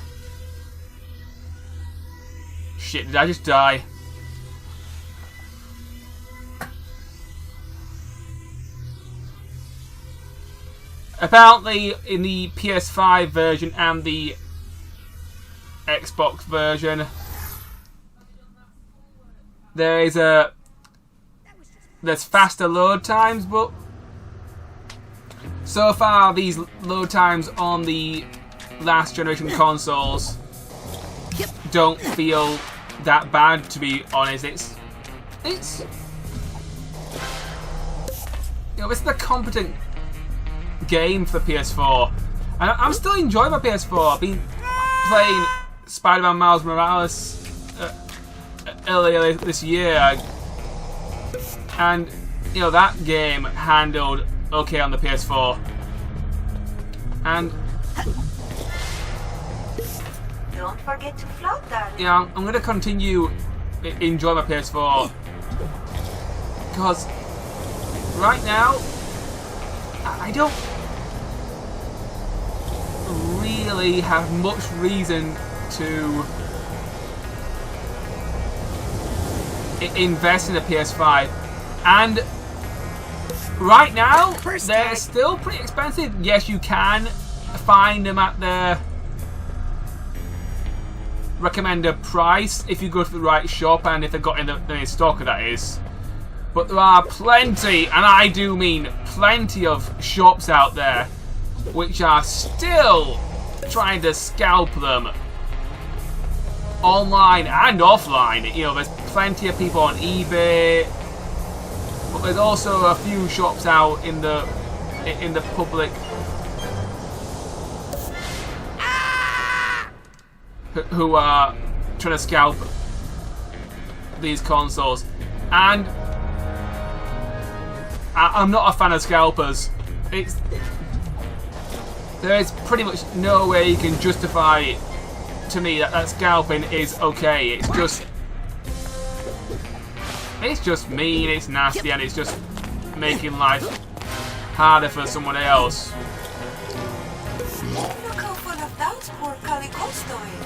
Shit, did I just die? Apparently, in the PS5 version and the Xbox version, there's faster load times, but so far these load times on the last generation consoles don't feel that bad, to be honest. It's you know, it's the competent game for PS4, and I'm still enjoying my PS4. I've been playing Spider-Man Miles Morales earlier this year, and you know, that game handled okay on the PS4, and don't forget to float, darling. yeah, I'm gonna continue enjoying my PS4, because right now I don't really have much reason to invest in a PS5, and right now they're still pretty expensive. Yes, you can find them at their recommended price if you go to the right shop and if they've got in stock, that is. But there are plenty, and I do mean plenty, of shops out there which are still trying to scalp them online and offline. You know, there's plenty of people on eBay, but there's also a few shops out in the public who are trying to scalp these consoles, and I'm not a fan of scalpers. There is pretty much no way you can justify to me that scalping is okay. It's just mean, it's nasty, and it's just making life harder for someone else. Look how full of those poor Calicos toys.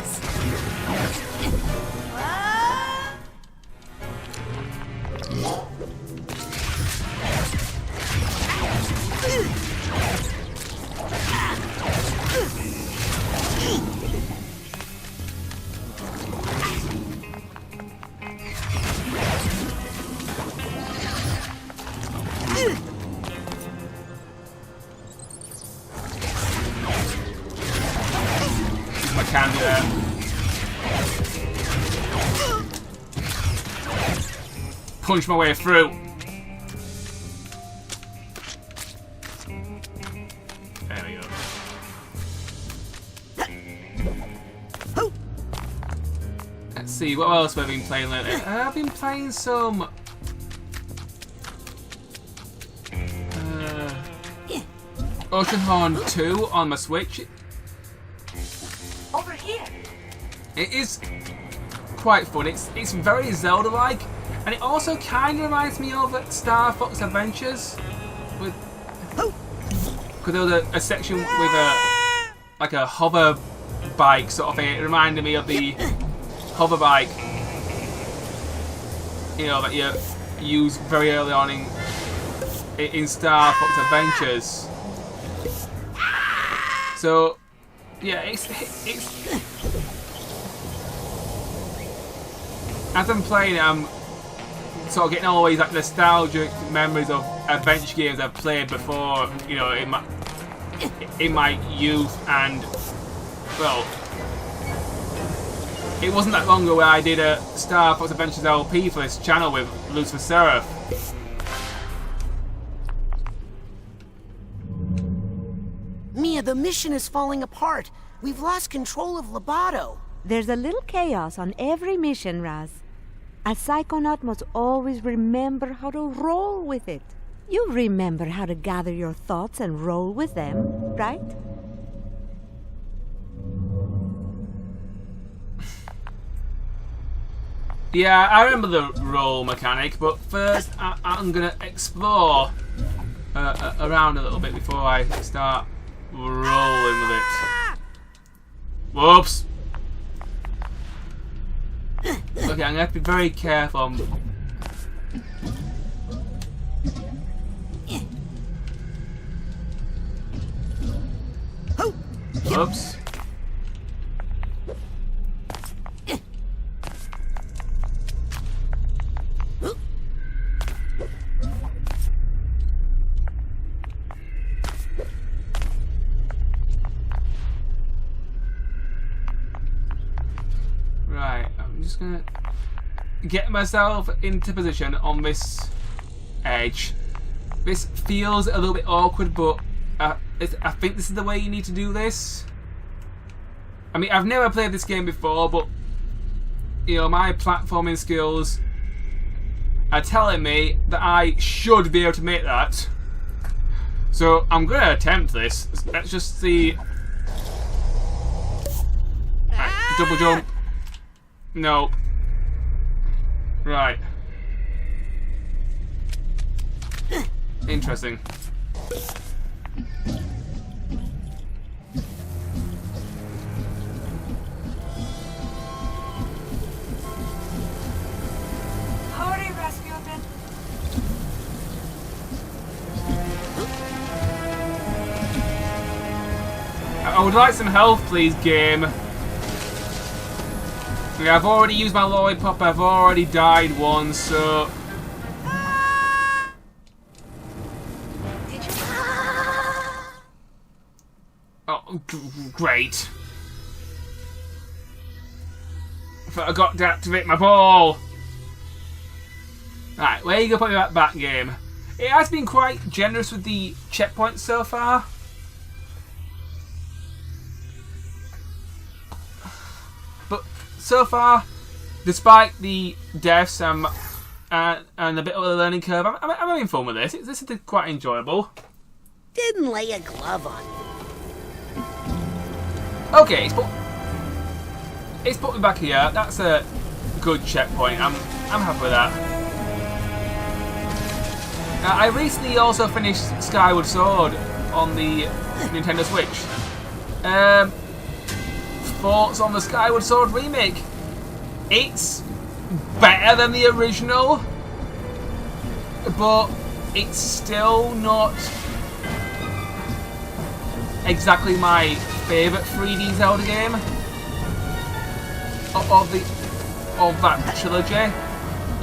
I can do that. Punch my way through. There we go. see, what else have I been playing lately? I've been playing some... Oceanhorn 2 on my Switch. Over here. It is quite fun. It's very Zelda-like, and it also kind of reminds me of Star Fox Adventures. Because there was a section with a hover bike sort of thing. It reminded me of the hover bike, you know, that you use very early on in Star Fox Adventures. So, yeah, it's as I'm playing it, I'm sort of getting all these like nostalgic memories of adventure games I've played before, you know, in my youth. And well, it wasn't that long ago where I did a Star Fox Adventures LP for this channel with Lucifer Seraph. Mia, the mission is falling apart. We've lost control of Lobato. There's a little chaos on every mission, Raz. A Psychonaut must always remember how to roll with it. You remember how to gather your thoughts and roll with them, right? Yeah, I remember the roll mechanic, but first I'm gonna explore around a little bit before I start rolling with it. Whoops! Okay, I'm gonna have to be very careful. Oops. Right, I'm just gonna get myself into position on this edge. This feels a little bit awkward, but I think this is the way you need to do this. I mean, I've never played this game before, but you know, my platforming skills are telling me that I should be able to make that. So I'm gonna attempt this. Let's just see. Right, double jump. No. Right. Interesting. Hurry, Rasputin. I would like some health, please, game. Yeah, I've already used my lollipop, I've already died once, so... Did you... Oh, great. I forgot to activate my ball. Right, where are you going to put me back, game? It has been quite generous with the checkpoints so far. But so far, despite the deaths and a bit of a learning curve, I'm having fun with this. This is quite enjoyable. Didn't lay a glove on you. Okay, it's put me back here. That's a good checkpoint. I'm happy with that. I recently also finished Skyward Sword on the Nintendo Switch. Thoughts on the Skyward Sword remake? It's better than the original, but it's still not exactly my favourite 3D Zelda game of that trilogy.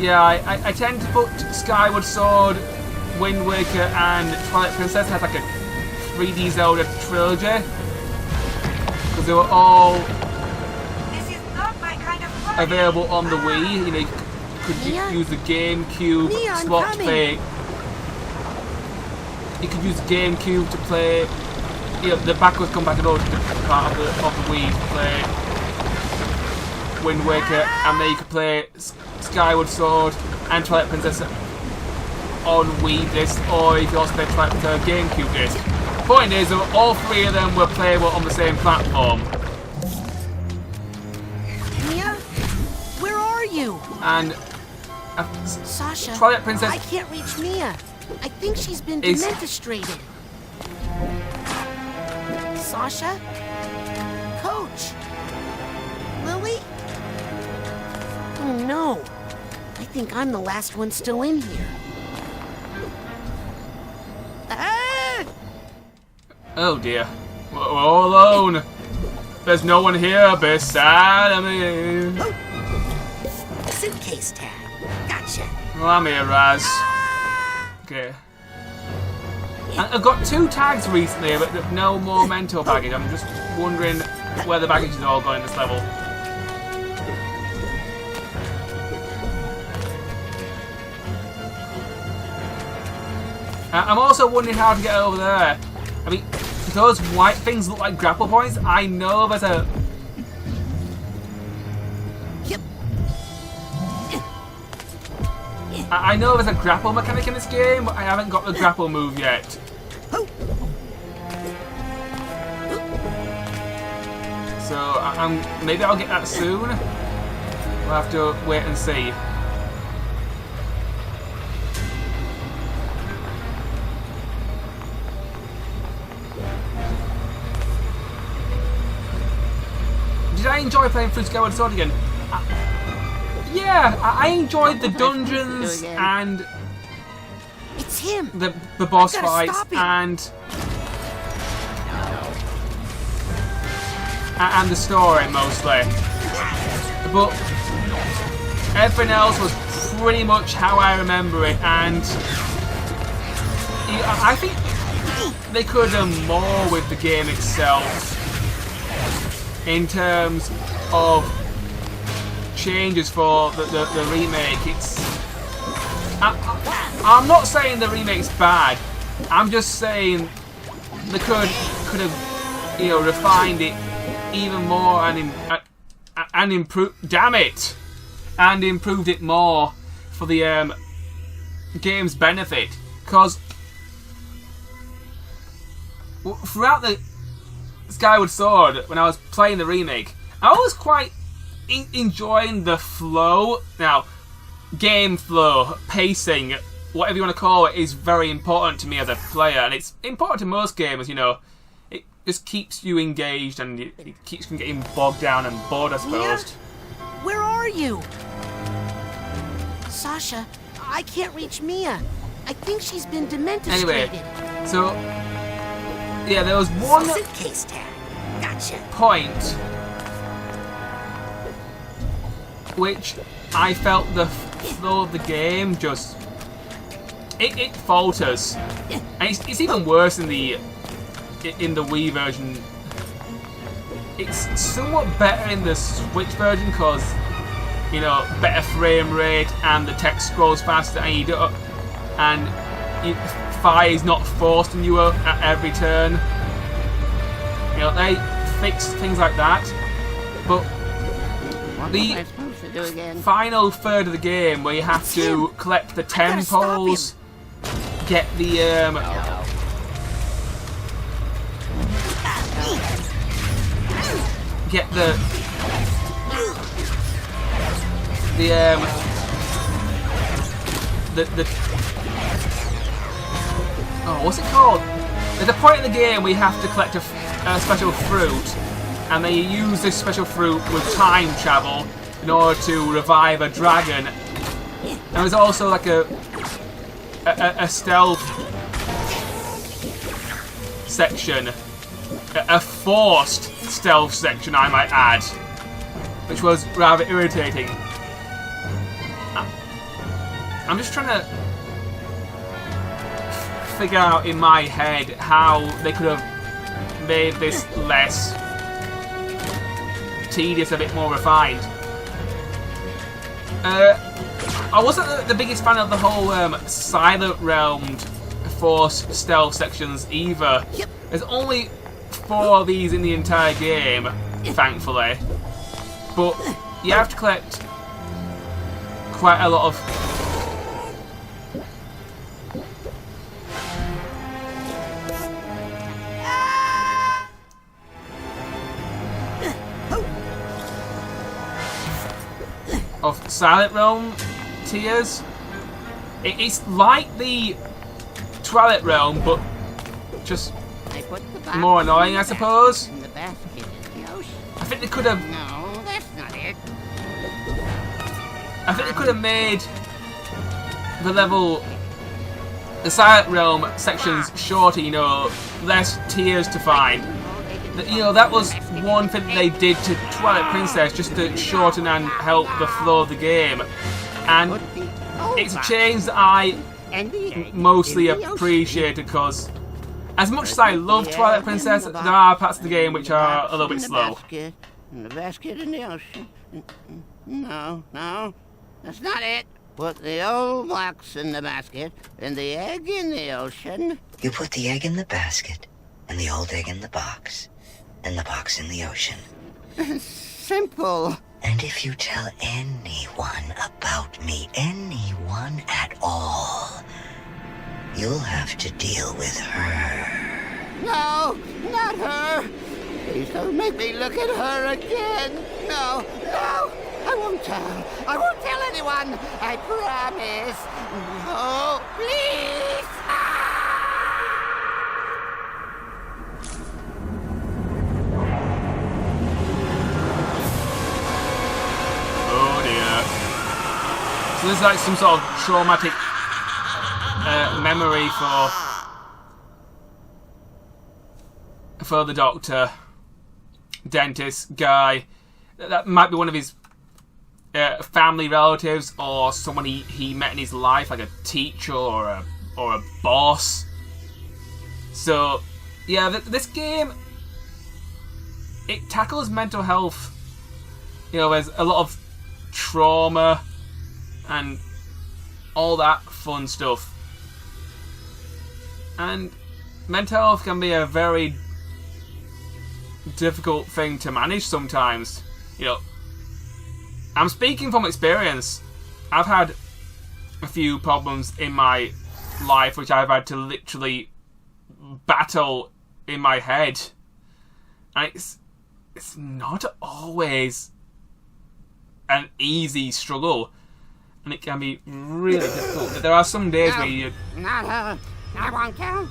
Yeah, I tend to put Skyward Sword, Wind Waker and Twilight Princess as like a 3D Zelda trilogy, because they were all available on the Wii. You know, you could use the GameCube slot to play. You could use the GameCube to play. You know, the backwards compatibility part of the Wii to play Wind Waker, and then you could play Skyward Sword and Twilight Princess on Wii disc, or you could also play Twilight Princess on GameCube disc. Point is, all three of them were playable on the same platform. Mia, where are you? And Sasha, Twilight Princess I can't reach Mia. I think she's been dementostrated. Sasha? Coach? Lily? Oh no. I think I'm the last one still in here. Ah! Oh dear. We're all alone. There's no one here beside me. Oh. Suitcase tag. Gotcha. Well, I'm here, Raz. Okay. I've got 2 tags recently, but no more mental baggage. I'm just wondering where the baggage is all going this level. I'm also wondering how to get over there. I mean, those white things look like grapple points. I know there's a... Yep. I know there's a grapple mechanic in this game, but I haven't got the grapple move yet. So maybe I'll get that soon. We'll have to wait and see. Did I enjoy playing through Skyward Sword again? Yeah, I enjoyed the dungeons and it's him. The boss fights and the story mostly. But everything else was pretty much how I remember it, and I think they could have done more with the game itself in terms of changes for the remake. I'm not saying the remake's bad. I'm just saying they could have refined it even more and improved. Damn it! And improved it more for the game's benefit. Because throughout the Skyward Sword, when I was playing the remake, I was quite enjoying the flow. Now, game flow, pacing, whatever you want to call it, is very important to me as a player, and it's important to most gamers. It just keeps you engaged and it keeps you from getting bogged down and bored, I suppose. Mia? Where are you? Sasha, I can't reach Mia. I think she's been dementostrated. Anyway, so yeah, there was one suitcase tag. Gotcha. Point which I felt the flow of the game just it falters, and it's even worse in the Wii version. It's somewhat better in the Switch version because better frame rate and the text scrolls faster, and fire is not forced on you at every turn. They fixed things like that, but the final third of the game where you have to collect the temples, get the what's it called? There's a point in the game where you have to collect a special fruit, and then you use this special fruit with time travel in order to revive a dragon. And there's also like a stealth section, a forced stealth section, I might add, which was rather irritating. I'm just trying to figure out in my head how they could have made this less tedious, a bit more refined. I wasn't the biggest fan of the whole Silent Realmed forced stealth sections either. There's only 4 of these in the entire game, thankfully. But you have to collect quite a lot of Silent Realm tears. It's like the Twilight Realm, but just more annoying, I suppose. In the basket in the ocean. I think they could have. No, that's not it. I think they could have made the Silent Realm sections shorter. You know, less tiers to find. You know, that was one thing that they did to Twilight Princess, just to shorten and help the flow of the game. And it's a change that I mostly appreciated, because as much as I love Twilight Princess, there are parts of the game which are a little bit slow. In the basket in the ocean. No, that's not it. Put the old box in the basket and the egg in the ocean. You put the egg in the basket and the old egg in the box and the box in the ocean. Simple. And if you tell anyone about me, anyone at all, you'll have to deal with her. No, not her. Please don't make me look at her again. No, I won't tell. I won't tell anyone. I promise. No, please. Oh dear. So there's like some sort of traumatic memory for the doctor, dentist guy. That might be one of his family relatives, or someone he met in his life, like a teacher or a boss. So yeah, this game, it tackles mental health. You know, there's a lot of trauma and all that fun stuff. And mental health can be a very difficult thing to manage sometimes. You know, I'm speaking from experience. I've had a few problems in my life which I've had to literally battle in my head. And it's not always an easy struggle, and it can be really difficult. There are some days where you... Not her. I won't tell.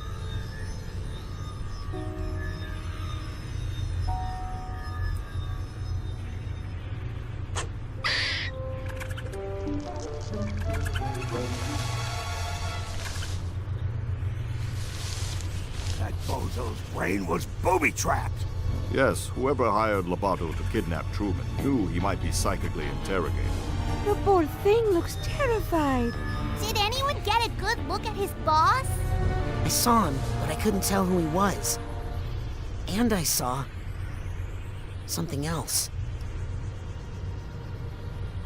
That bozo's brain was booby-trapped. Yes, whoever hired Lobato to kidnap Truman knew he might be psychically interrogated. The poor thing looks terrified. Did anyone get a good look at his boss? I saw him, but I couldn't tell who he was. And I saw something else.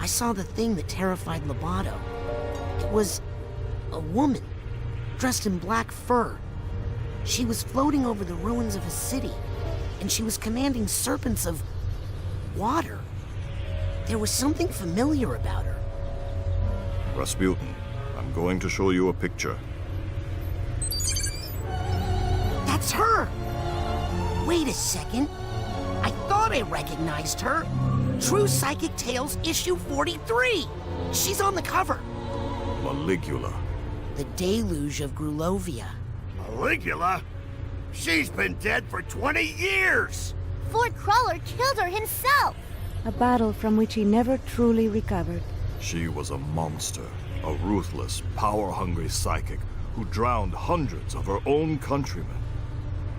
I saw the thing that terrified Lobato. It was a woman, dressed in black fur. She was floating over the ruins of a city, and she was commanding serpents of water. There was something familiar about her. Rasputin, I'm going to show you a picture. That's her! Wait a second. I thought I recognized her. True Psychic Tales issue 43. She's on the cover. Maligula. The Deluge of Grulovia. Maligula? She's been dead for 20 years! Fort Crawler killed her himself! A battle from which he never truly recovered. She was a monster, a ruthless, power-hungry psychic who drowned hundreds of her own countrymen.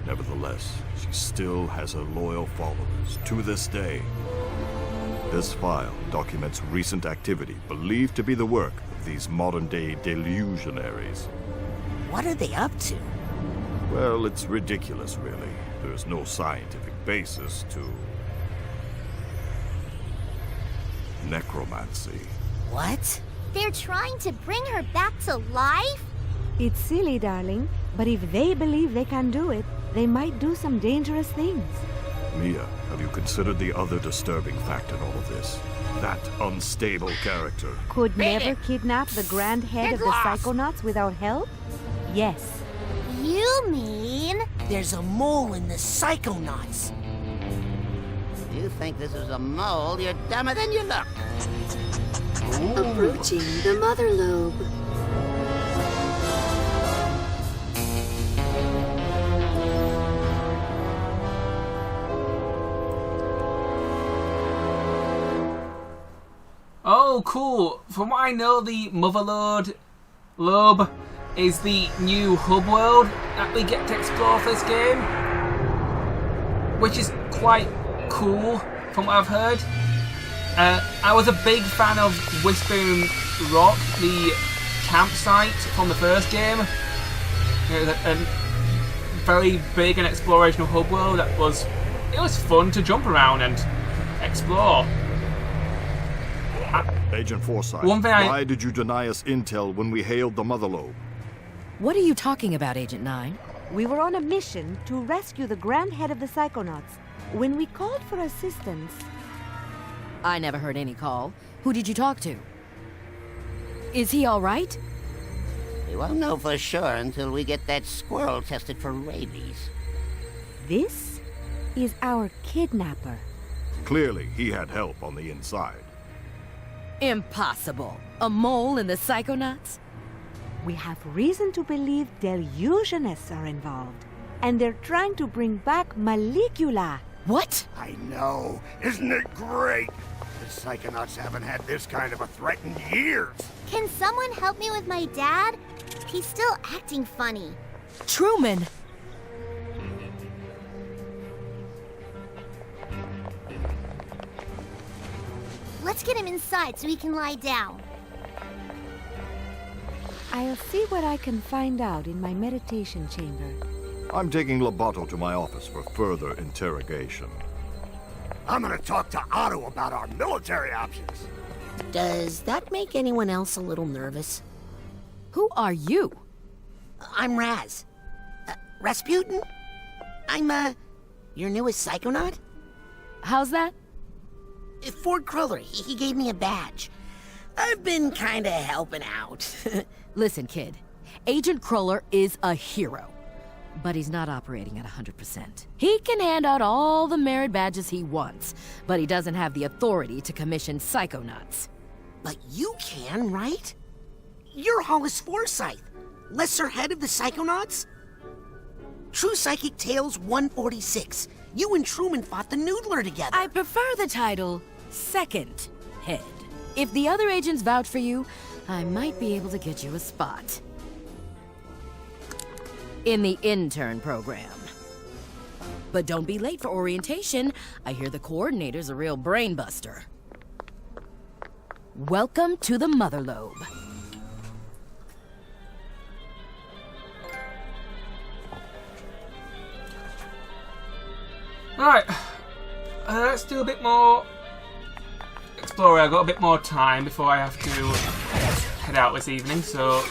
Nevertheless, she still has her loyal followers to this day. This file documents recent activity believed to be the work of these modern-day delusionaries. What are they up to? Well, it's ridiculous, really. There's no scientific basis to necromancy. What? They're trying to bring her back to life? It's silly, darling, but if they believe they can do it, they might do some dangerous things. Mia, have you considered the other disturbing fact in all of this? That unstable character. Could never kidnap the grand head of the Psychonauts without help? Yes. You mean? There's a mole in the Psychonauts. You think this is a mole, you're dumber than you look. Approaching the mother lobe. Oh, cool. From what I know, the Mother Lobe is the new hub world that we get to explore for this game, which is quite cool from what I've heard. I was a big fan of Whispering Rock, the campsite from the first game. It was a very big and explorational hub world that was fun to jump around and explore. Agent Forsyth, One thing why did you deny us intel when we hailed the Mother Lobe? What are you talking about, Agent 9? We were on a mission to rescue the grand head of the Psychonauts. When we called for assistance... I never heard any call. Who did you talk to? Is he all right? We won't know for sure until we get that squirrel tested for rabies. This is our kidnapper. Clearly, he had help on the inside. Impossible. A mole in the Psychonauts? We have reason to believe delusionists are involved. And they're trying to bring back Malicula. What? I know. Isn't it great? The Psychonauts haven't had this kind of a threat in years. Can someone help me with my dad? He's still acting funny. Truman! Let's get him inside so he can lie down. I'll see what I can find out in my meditation chamber. I'm taking Lobato to my office for further interrogation. I'm gonna talk to Otto about our military options. Does that make anyone else a little nervous? Who are you? I'm Raz. Rasputin? I'm, your newest Psychonaut? How's that? Ford Cruller, he gave me a badge. I've been kinda helping out. Listen, kid. Agent Cruller is a hero. But he's not operating at 100%. He can hand out all the merit badges he wants, but he doesn't have the authority to commission Psychonauts. But you can, right? You're Hollis Forsyth, lesser head of the Psychonauts? True Psychic Tales 146. You and Truman fought the Noodler together. I prefer the title Second Head. If the other agents vouch for you, I might be able to get you a spot. In the intern program. But don't be late for orientation. I hear the coordinator's a real brainbuster. Welcome to the Mother Lobe. Alright, let's do a bit more exploring. I've got a bit more time before I have to head out this evening, so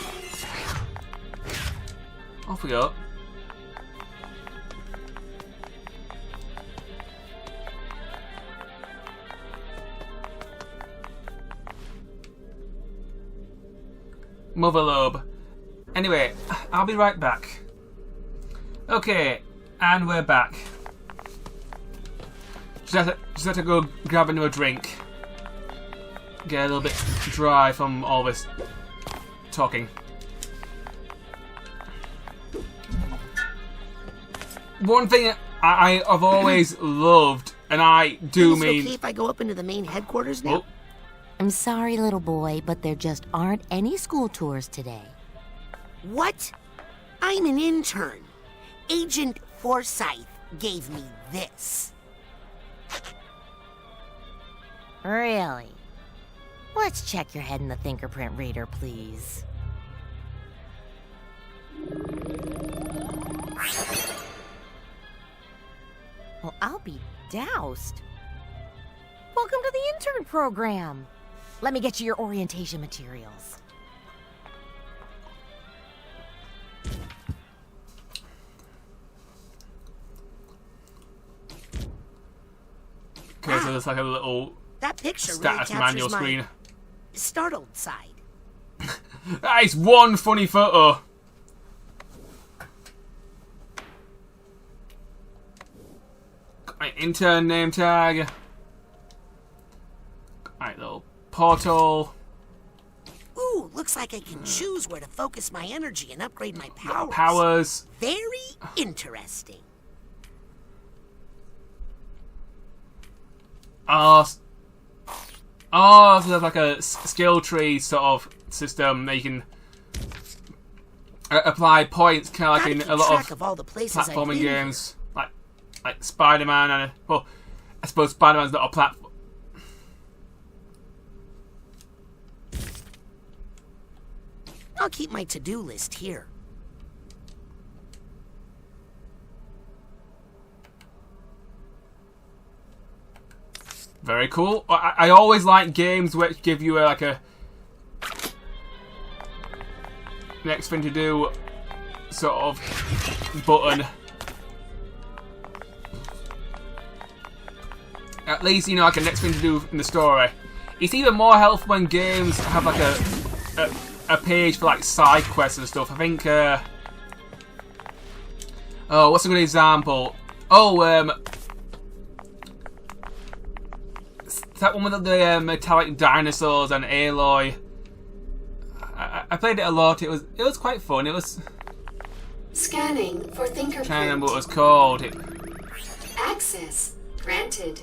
off we go. Mother Lobe. Anyway, I'll be right back. Okay, and we're back. Just have to go grab another drink. Get a little bit dry from all this talking. One thing I've always loved, and I do Is it mean... okay if I go up into the main headquarters now? Oh. I'm sorry, little boy, but there just aren't any school tours today. What? I'm an intern. Agent Forsyth gave me this. Really? Let's check your head in the fingerprint reader, please. Well, I'll be doused. Welcome to the intern program. Let me get you your orientation materials. Okay, so there's like a little That picture really status manual captures my screen. startled side. That is one funny photo. Got my intern name tag. Got my little portal. Ooh, looks like I can choose where to focus my energy and upgrade my powers. Powers. Very interesting. So there's like a skill tree sort of system that you can apply points, kind of like in a lot of all the places platforming games, like Spider-Man. And well, I suppose Spider-Man's not a platform. I'll keep my to-do list here. Very cool. I always like games which give you like a next thing to do sort of button. At least, you know, like a next thing to do in the story. It's even more helpful when games have like a page for like side quests and stuff. I think oh, what's a good example? Oh, that one with the metallic dinosaurs and Aloy. I played it a lot. It was quite fun. It was Scanning for fingerprint. I can't remember what it was called. Access granted.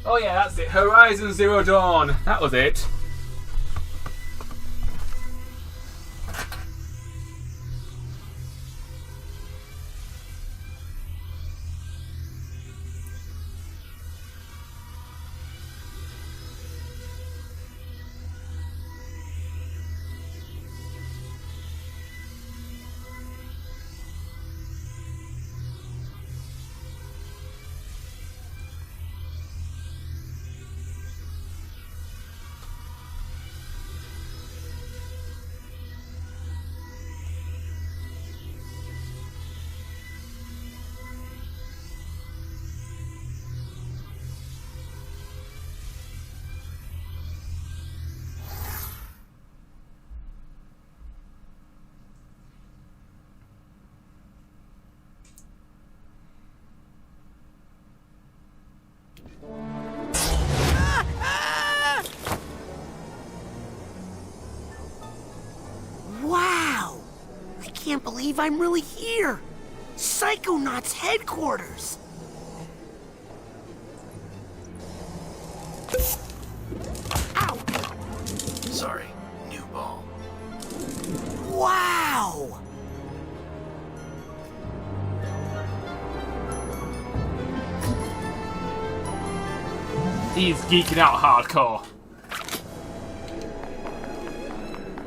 Oh yeah, that's it. Horizon Zero Dawn. That was it. Wow! I can't believe I'm really here! Psychonauts headquarters! Ow! Sorry, new ball. Wow! He's geeking out hardcore.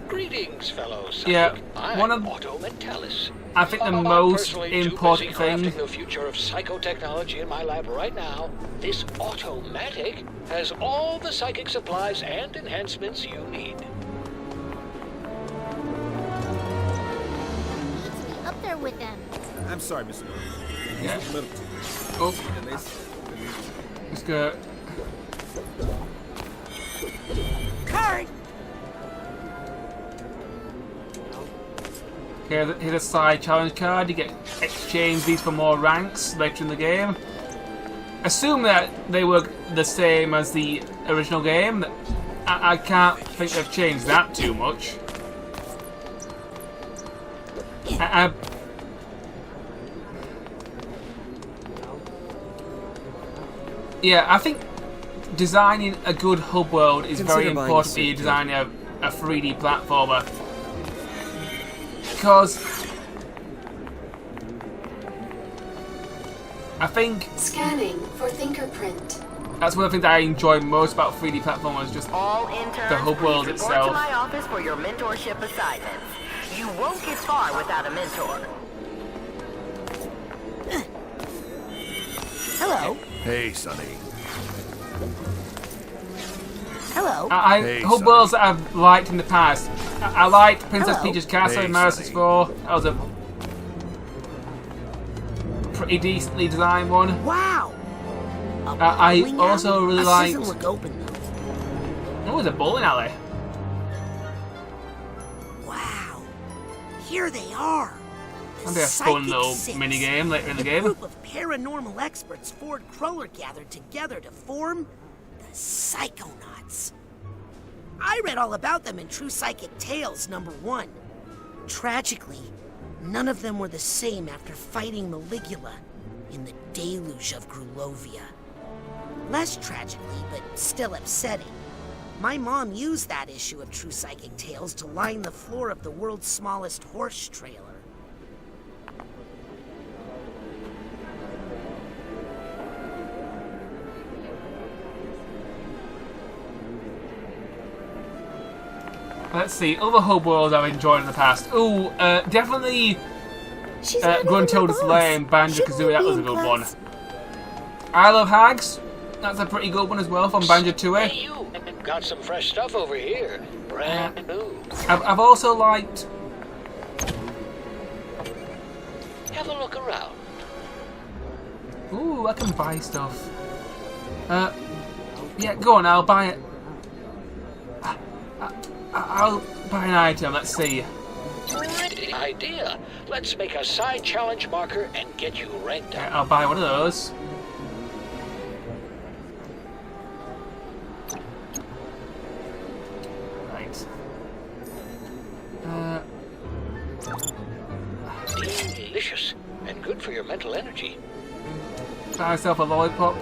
Greetings, fellow psychic. Yeah, I'm one of Otto Mentalis. I think the I'm most personally too important busy thing. crafting the future of psychotechnology in my lab right now. This Automatic has all the psychic supplies and enhancements you need. Up there with them. I'm sorry, Mr. Yeah. Little too. Oh. Let's go. Card! Here's a side challenge card. You get exchange these for more ranks later in the game. Assume that they were the same as the original game. I can't think they've changed that too much. Yeah, I think designing a good hub world is very important when you're designing a 3D platformer. Because I think Scanning for fingerprint. that's one of the things that I enjoy most about 3D platformers, just All interns, the hub world please report itself. to my office for your mentorship assignments. You won't get far without a mentor. Hello. Hey, Sonny. Hello. Hub worlds that I've liked in the past. I liked Princess Peach's Castle in Mario 64. That was a pretty decently designed one. Wow. I also really liked. Doesn't look open though. Oh, there's a bowling alley. Wow. Here they are. That'd be a fun little mini game later in the game. A group of paranormal experts Ford Cruller gathered together to form the Psychonauts. I read all about them in True Psychic Tales #1. Tragically, none of them were the same after fighting Maligula in the deluge of Grulovia. Less tragically, but still upsetting, my mom used that issue of True Psychic Tales to line the floor of the world's smallest horse trailer. Let's see, other hub worlds I've enjoyed in the past. Ooh, definitely Gruntilda's Lair and Banjo-Kazooie, that was a good one. Isle of Hags, that's a pretty good one as well from Banjo-Tooie. Hey, you got some fresh stuff over here. Brand new. I've also liked... Have a look around. Ooh, I can buy stuff. Yeah, go on, I'll buy it. I'll buy an item, let's see. Great idea. Let's make a side challenge marker and get you ranked up. I'll buy one of those. Right. Delicious and good for your mental energy. Buy myself a lollipop.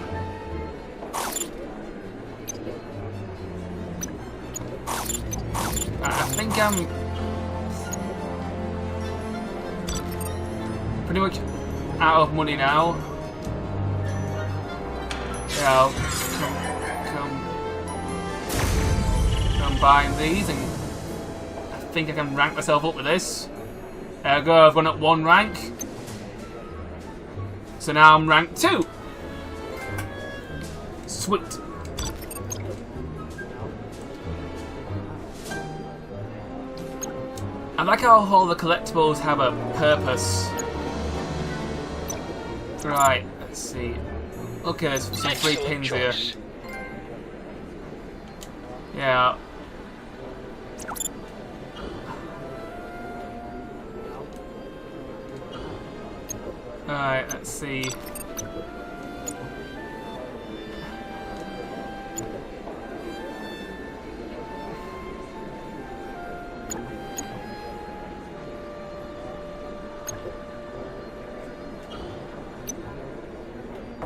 I think I'm pretty much out of money now. Yeah, I'll come buying these, and I think I can rank myself up with this. There we go, I've gone up 1 rank. So now I'm rank 2. Sweet. I like how all the collectibles have a purpose. Right, let's see. Okay, there's some free pins here. Yeah. Alright, let's see.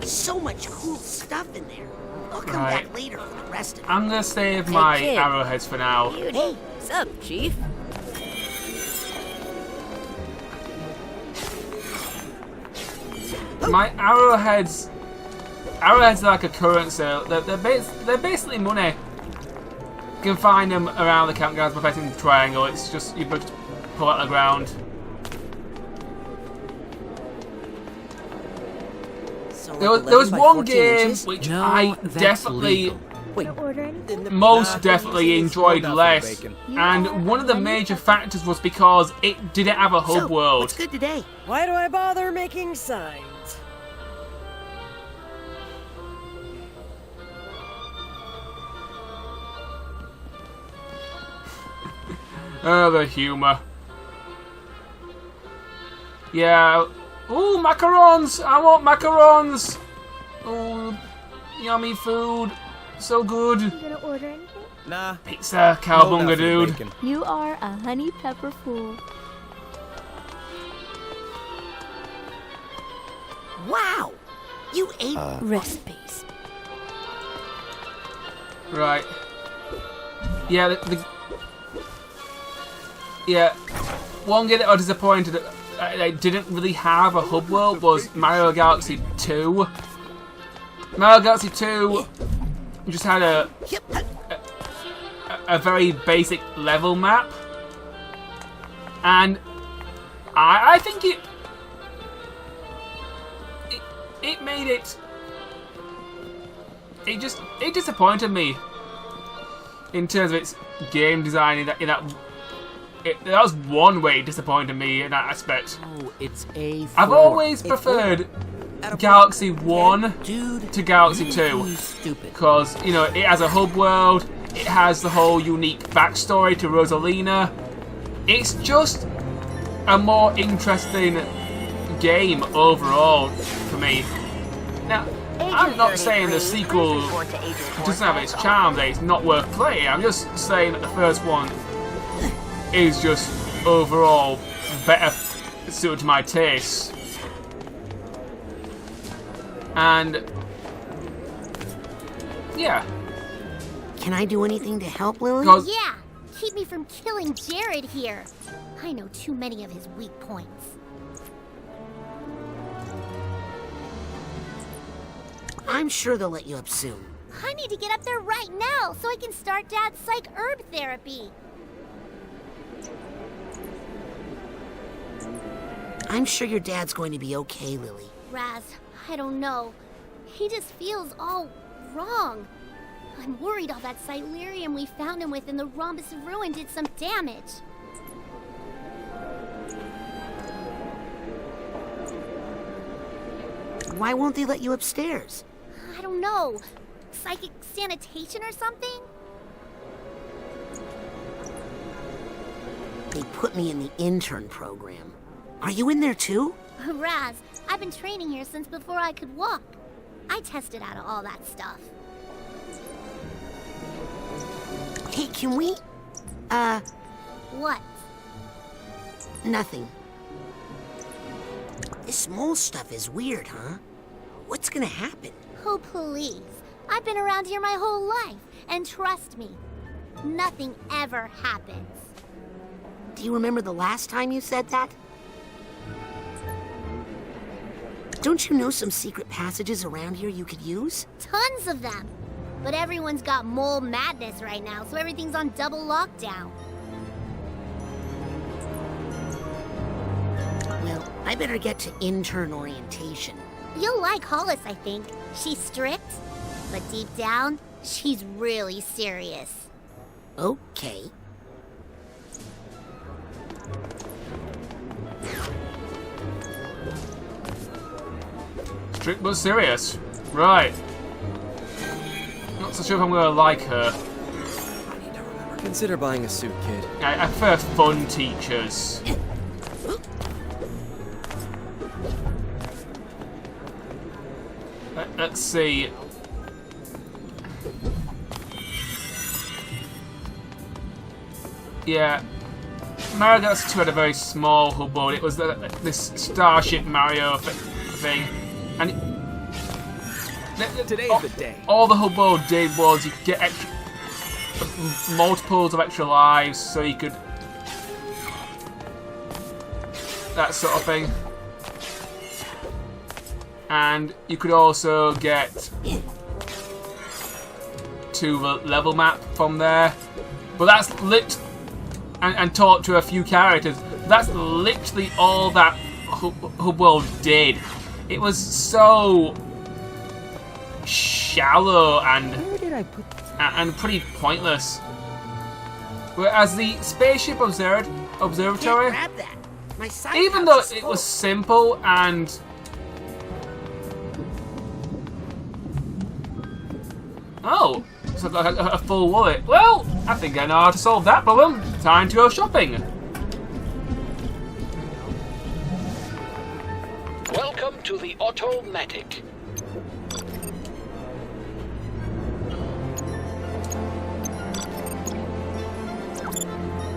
So much cool stuff in there. I'll come back later for the rest of it. I'm gonna save my arrowheads for now. Hey, what's up, Chief? My arrowheads are like a currency. They're basically money. You can find them around the campgrounds by pressing the triangle. It's just you just pull out the ground. There was one game which I definitely, most definitely enjoyed less, and one of the major factors was because it didn't have a hub world. What's good today? Why do I bother making signs? Oh, the humour. Yeah. Ooh, macarons! I want macarons! Ooh, yummy food. So good. You gonna order anything? Nah. Pizza, cowabunga, dude. You are a honey pepper fool. Wow! You ate recipes. Right. Yeah, yeah. One game that I was disappointed that I didn't really have a hub world was Mario Galaxy 2. Mario Galaxy 2 just had a very basic level map, and I think it made it. It disappointed me. in terms of its game design, that was one way it disappointed me in that aspect. Oh, it's A4. I've always preferred Galaxy 1 to Galaxy 2 because, you know, it has a hub world, it has the whole unique backstory to Rosalina. It's just a more interesting game overall for me. Now, I'm not saying the sequel doesn't have its charm, that it's not worth playing. I'm just saying that the first one is just overall better suited to my taste. And yeah. Can I do anything to help, Lily? Yeah, keep me from killing Jared here. I know too many of his weak points. I'm sure they'll let you up soon. I need to get up there right now so I can start Dad's psych herb therapy. I'm sure your dad's going to be okay, Lily. Raz, I don't know. He just feels all wrong. I'm worried all that Silurium we found him with in the Rhombus of Ruin did some damage. Why won't they let you upstairs? I don't know. Psychic sanitation or something? They put me in the intern program. Are you in there too? Raz, I've been training here since before I could walk. I tested out of all that stuff. Hey, can we... What? Nothing. This mole stuff is weird, huh? What's gonna happen? Oh, please. I've been around here my whole life, and trust me, nothing ever happens. Do you remember the last time you said that? Don't you know some secret passages around here you could use? Tons of them. But everyone's got mole madness right now, so everything's on double lockdown. Well, I better get to intern orientation. You'll like Hollis, I think. She's strict, but deep down, she's really serious. Okay. Strict but serious. Right. Not so sure if I'm gonna like her. Consider buying a suit, kid. I prefer fun teachers. Let's see. Yeah. Mario Galaxy 2 had a very small hub world. It was this Starship Mario thing. And today's the day. All the hub world did was you could get extra, multiples of extra lives, so you could that sort of thing. And you could also get to the level map from there. But that's and talk to a few characters. That's literally all that hub world did. It was so shallow and pretty pointless. Whereas the spaceship observatory, even though it was simple and so I've got a full wallet. Well, I think I know how to solve that problem. Time to go shopping. Welcome to the Automatic.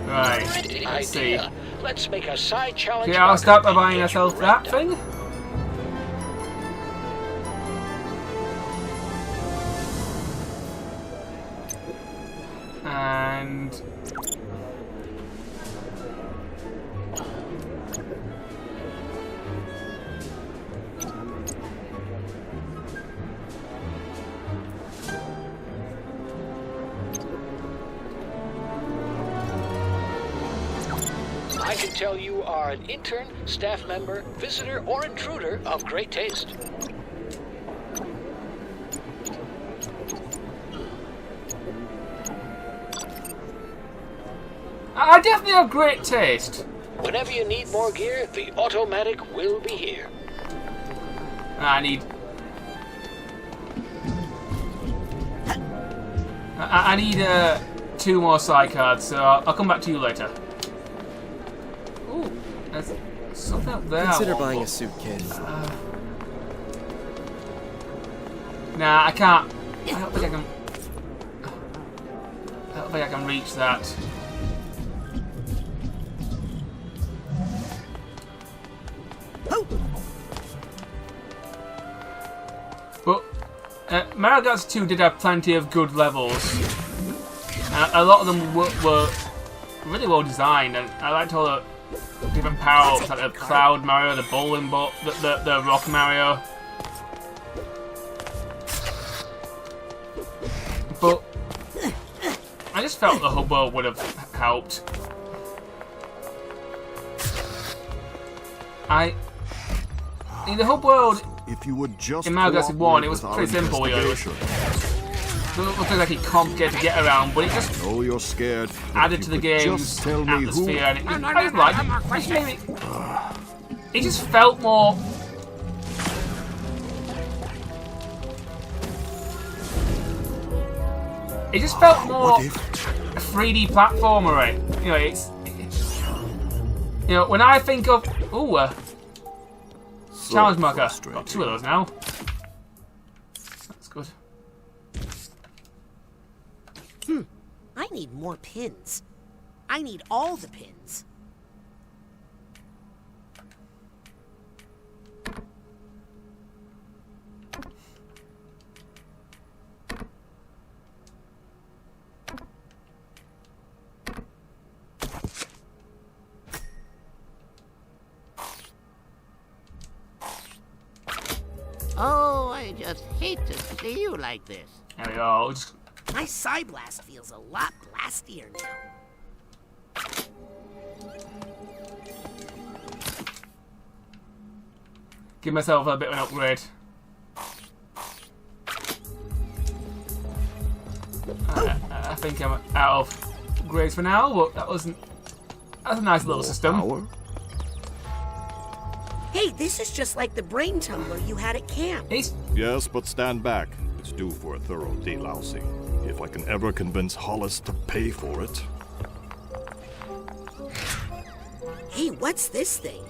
Right, let's see. Let's make a side challenge. Yeah, I'll start by buying myself that thing. And I can tell you are an intern, staff member, visitor, or intruder of great taste. definitely have great taste. Whenever you need more gear, the Automatic will be here. I need 2 more Psy cards, so I'll come back to you later. Ooh, there's something up there. Consider buying a suit, kid. Nah, I can't. I don't think I can reach that. But Mario Kart 2 did have plenty of good levels. A lot of them were really well designed, and I liked all the different power-ups, like the Cloud Mario, the Bowling Ball, the Rock Mario. But I just felt the hub world would have helped. In the hub world, if you would just in Mario Kart 1, it was pretty simple. It looked like it's complicated to get around, but it just you're scared, added to the game's atmosphere, and I just liked it. It just felt more. It just felt more a 3D platformer, right? You know, when I think of challenge marker, got 2 of those now. That's good. I need more pins. I need all the pins. Oh, I just hate to see you like this. There we go. My Psy Blast feels a lot blastier now. Give myself a bit of an upgrade. I think I'm out of upgrades for now, but that's a nice little system. Power? Hey, this is just like the brain tumbler you had at camp. Yes, but stand back. It's due for a thorough delousing. If I can ever convince Hollis to pay for it. Hey, what's this thing?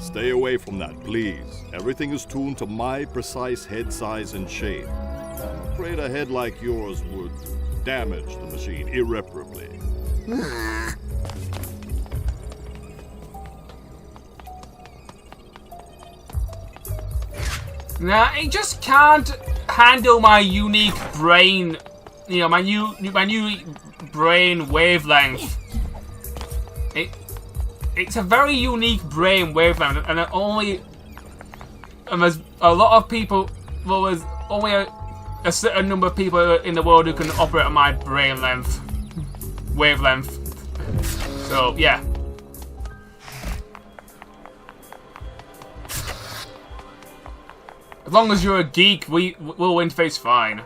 Stay away from that, please. Everything is tuned to my precise head size and shape. I'm afraid a head like yours would damage the machine irreparably. Nah, it just can't handle my unique brain, my new brain wavelength. It's a very unique brain wavelength, and there's a lot of people. Well, there's only a certain number of people in the world who can operate on my wavelength. So yeah. As long as you're a geek, we'll interface fine.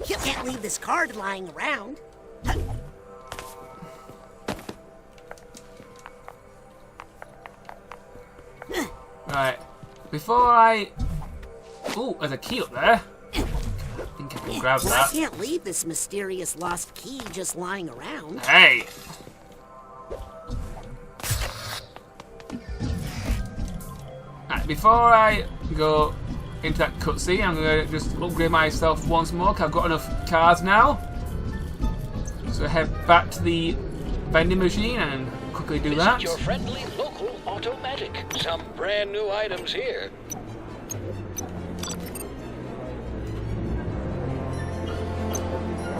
You can't leave this card lying around. Right. Before I... Ooh, there's a key up there. I think I can grab that. I can't leave this mysterious lost key just lying around. Hey! Right, before I go into that cutscene, I'm going to just upgrade myself once more, because I've got enough cards now. So head back to the vending machine and quickly do that. Visit your friendly local Automatic. Some brand new items here.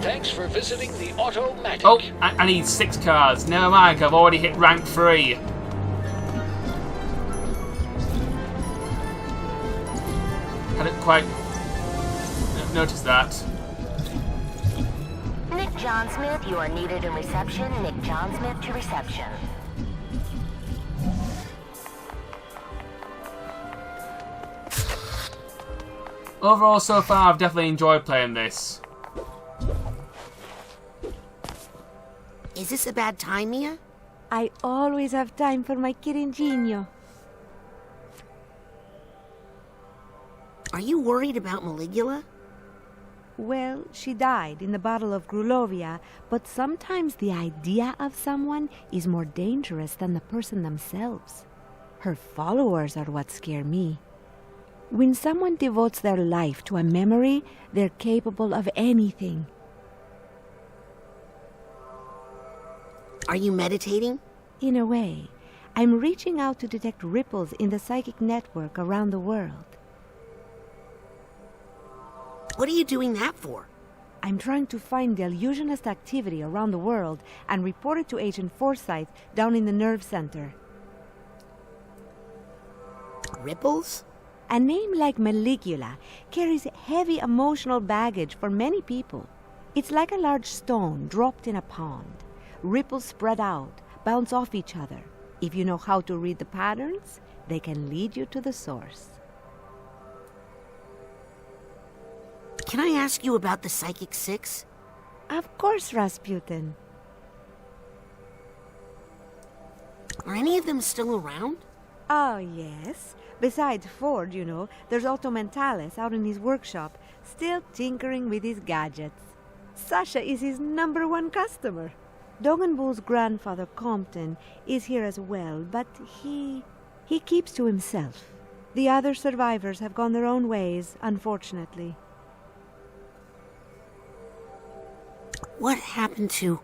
Thanks for visiting the Automatic. Oh, I need 6 cards. Never mind, I've already hit rank 3. Hadn't quite noticed that. Nick John Smith, you are needed in reception. Nick John Smith to reception. Overall, so far, I've definitely enjoyed playing this. Is this a bad time, Mia? I always have time for my Kirinjinho. Are you worried about Maligula? Well, she died in the Battle of Grulovia, but sometimes the idea of someone is more dangerous than the person themselves. Her followers are what scare me. When someone devotes their life to a memory, they're capable of anything. Are you meditating? In a way. I'm reaching out to detect ripples in the psychic network around the world. What are you doing that for? I'm trying to find the illusionist activity around the world and report it to Agent Forsyth down in the nerve center. Ripples? A name like Maligula carries heavy emotional baggage for many people. It's like a large stone dropped in a pond. Ripples spread out, bounce off each other. If you know how to read the patterns, they can lead you to the source. Can I ask you about the Psychic Six? Of course, Rasputin. Are any of them still around? Oh, yes. Besides Ford, you know, there's Otto Mentalis out in his workshop, still tinkering with his gadgets. Sasha is his #1 customer. Dogenbull's grandfather, Compton, is here as well, but he keeps to himself. The other survivors have gone their own ways, unfortunately. What happened to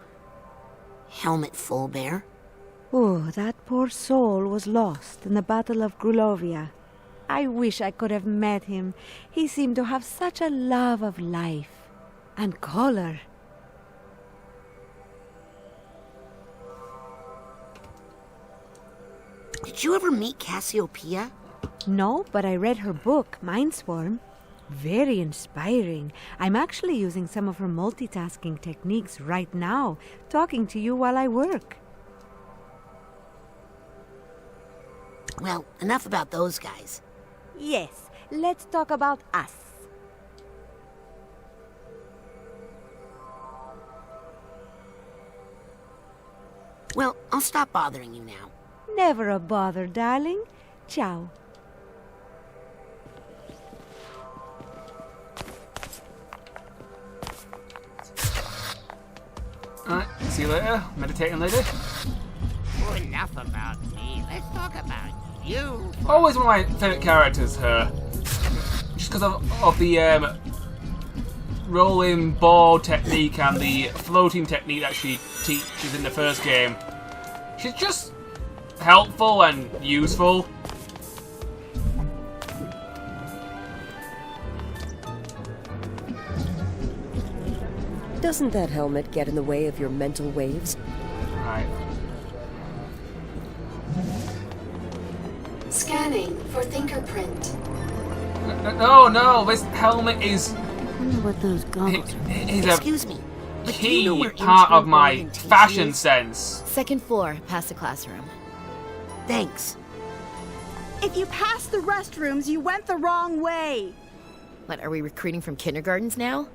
Helmut Fullbear? Oh, that poor soul was lost in the Battle of Grulovia. I wish I could have met him. He seemed to have such a love of life and color. Did you ever meet Cassiopeia? No, but I read her book, Mindswarm. Very inspiring. I'm actually using some of her multitasking techniques right now, talking to you while I work. Well, enough about those guys. Yes, let's talk about us. Well, I'll stop bothering you now. Never a bother, darling. Ciao. Alright, see you later. Meditating later. Oh, enough about me. Let's talk about you. Always one of my favourite characters, her. Just because of the rolling ball technique and the floating technique that she teaches in the first game. She's just helpful and useful. Doesn't that helmet get in the way of your mental waves? Right. Scanning for fingerprint. No, this helmet is what those goggles are. Excuse me. Key part of my fashion sense. Second floor, past the classroom. Thanks. If you passed the restrooms, you went the wrong way. What, are we recruiting from kindergartens now?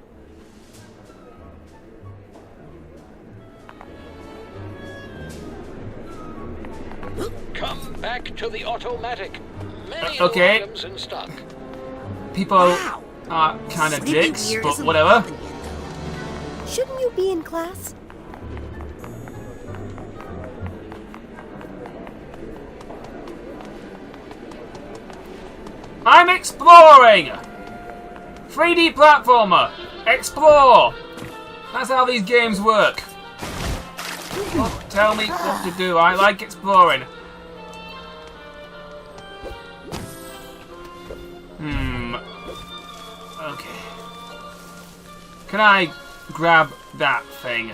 Come back to the automatic. Many okay. items in stock. People are kind of dicks, but whatever. Shouldn't you be in class? I'm exploring! 3D platformer! Explore! That's how these games work. Don't tell me what to do. I like exploring. Okay. Can I grab that thing?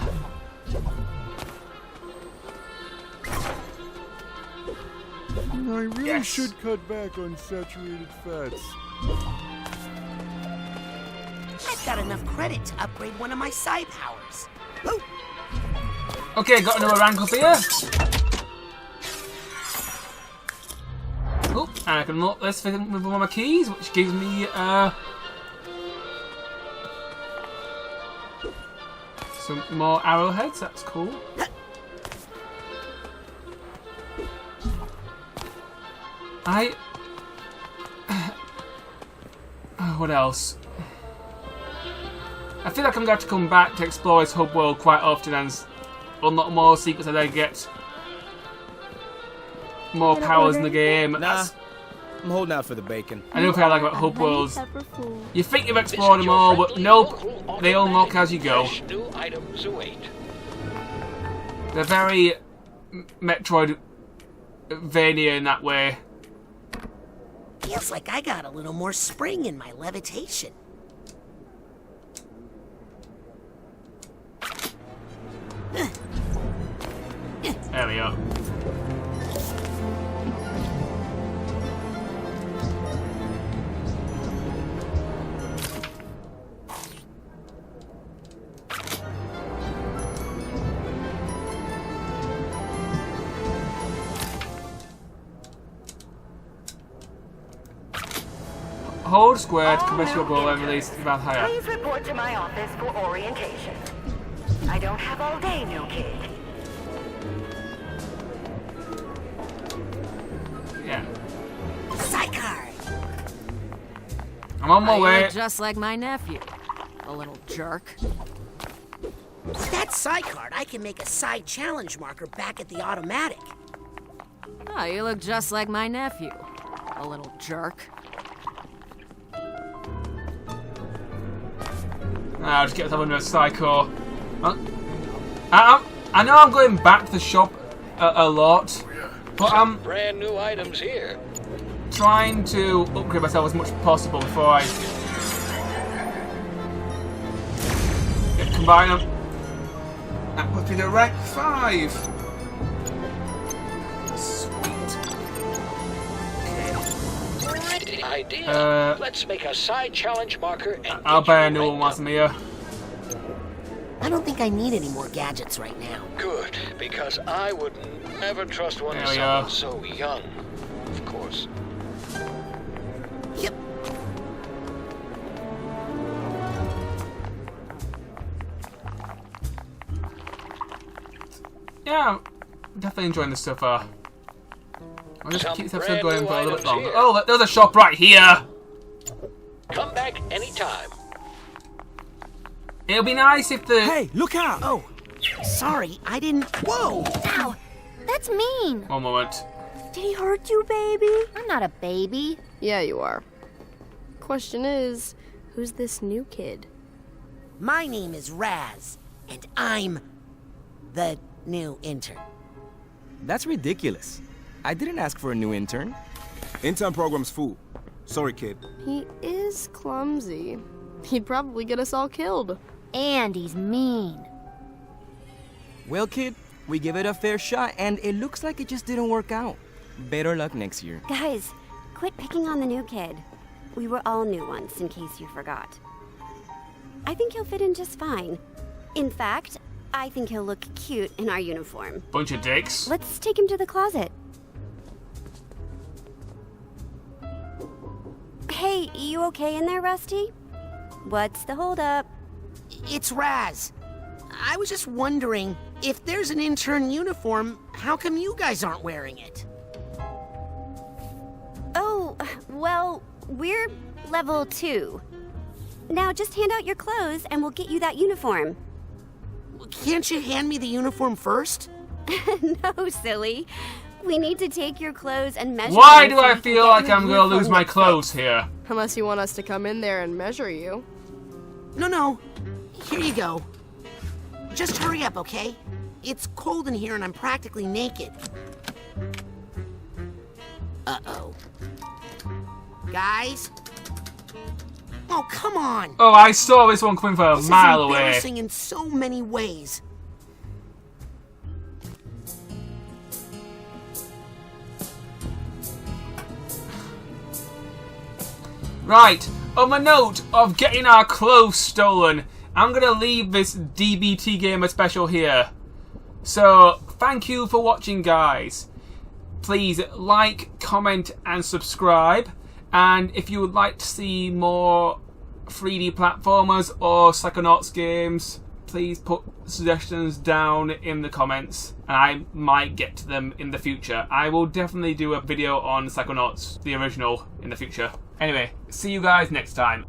I really Yes. should cut back on saturated fats. I've got enough credit to upgrade one of my psi powers. Ooh. Okay, got another rank up here. Oh, and I can unlock this thing with one of my keys, which gives me Some more arrowheads, that's cool. What else? I feel like I'm going to have to come back to explore this hub world quite often and unlock more secrets as I get more powers in the game. Nah, I'm holding out for the bacon. I know what I like about hub worlds. You think you've explored them all, but nope, they unlock as you go. New items await. They're very Metroidvania in that way. Feels like I got a little more spring in my levitation. There we go. Hold square to compress your ball and release the mouth higher. Please report to my office for orientation. I don't have all day, new kid. Yeah. Psychard! I'm on my way. Look just like my nephew. A little jerk. With that Psychard, I can make a side challenge marker back at the automatic. Oh, you look just like my nephew. A little jerk. I'll just get someone with a psycho. I know I'm going back to the shop a lot, but I'm brand new items here. Trying to upgrade myself as much as possible before I combine them. That puts me to rank 5. Sweet. Okay. Idea. Let's make a side challenge marker and I'll buy a new one once I'm here. I don't think I need any more gadgets right now. Good, because I would never trust one of someone so young. Of course. Yep. Yeah, I'm definitely enjoying this so far. I'll just keep this episode going for a little bit longer. Here. Oh, there's a shop right here! Come back anytime. It'll be nice if the... Hey, look out! Oh, sorry, I didn't... Whoa! Ow! That's mean! One moment. Did he hurt you, baby? I'm not a baby. Yeah, you are. Question is, who's this new kid? My name is Raz, and I'm the new intern. That's ridiculous. I didn't ask for a new intern. Intern program's full. Sorry, kid. He is clumsy. He'd probably get us all killed. And he's mean. Well, kid, we give it a fair shot, and it looks like it just didn't work out. Better luck next year. Guys, quit picking on the new kid. We were all new once, in case you forgot. I think he'll fit in just fine. In fact, I think he'll look cute in our uniform. Bunch of dicks. Let's take him to the closet. Hey, you okay in there, Rusty? What's the holdup? It's Raz. I was just wondering, if there's an intern uniform, how come you guys aren't wearing it? Oh, well, we're level 2. Now just hand out your clothes and we'll get you that uniform. Can't you hand me the uniform first? No, silly. We need to take your clothes and measure Why them do so I we feel can like get you I'm a gonna lose uniform my that clothes fits. here? Unless you want us to come in there and measure you. No. Here you go. Just hurry up, okay? It's cold in here and I'm practically naked. Uh-oh. Guys? Oh, come on! Oh, I saw this one coming from a mile away. This is embarrassing in so many ways. Right, on the note of getting our clothes stolen, I'm going to leave this DBTGamer special here. So, thank you for watching, guys. Please like, comment, and subscribe. And if you would like to see more 3D platformers or Psychonauts games, please put suggestions down in the comments, and I might get to them in the future. I will definitely do a video on Psychonauts, the original, in the future. Anyway, see you guys next time.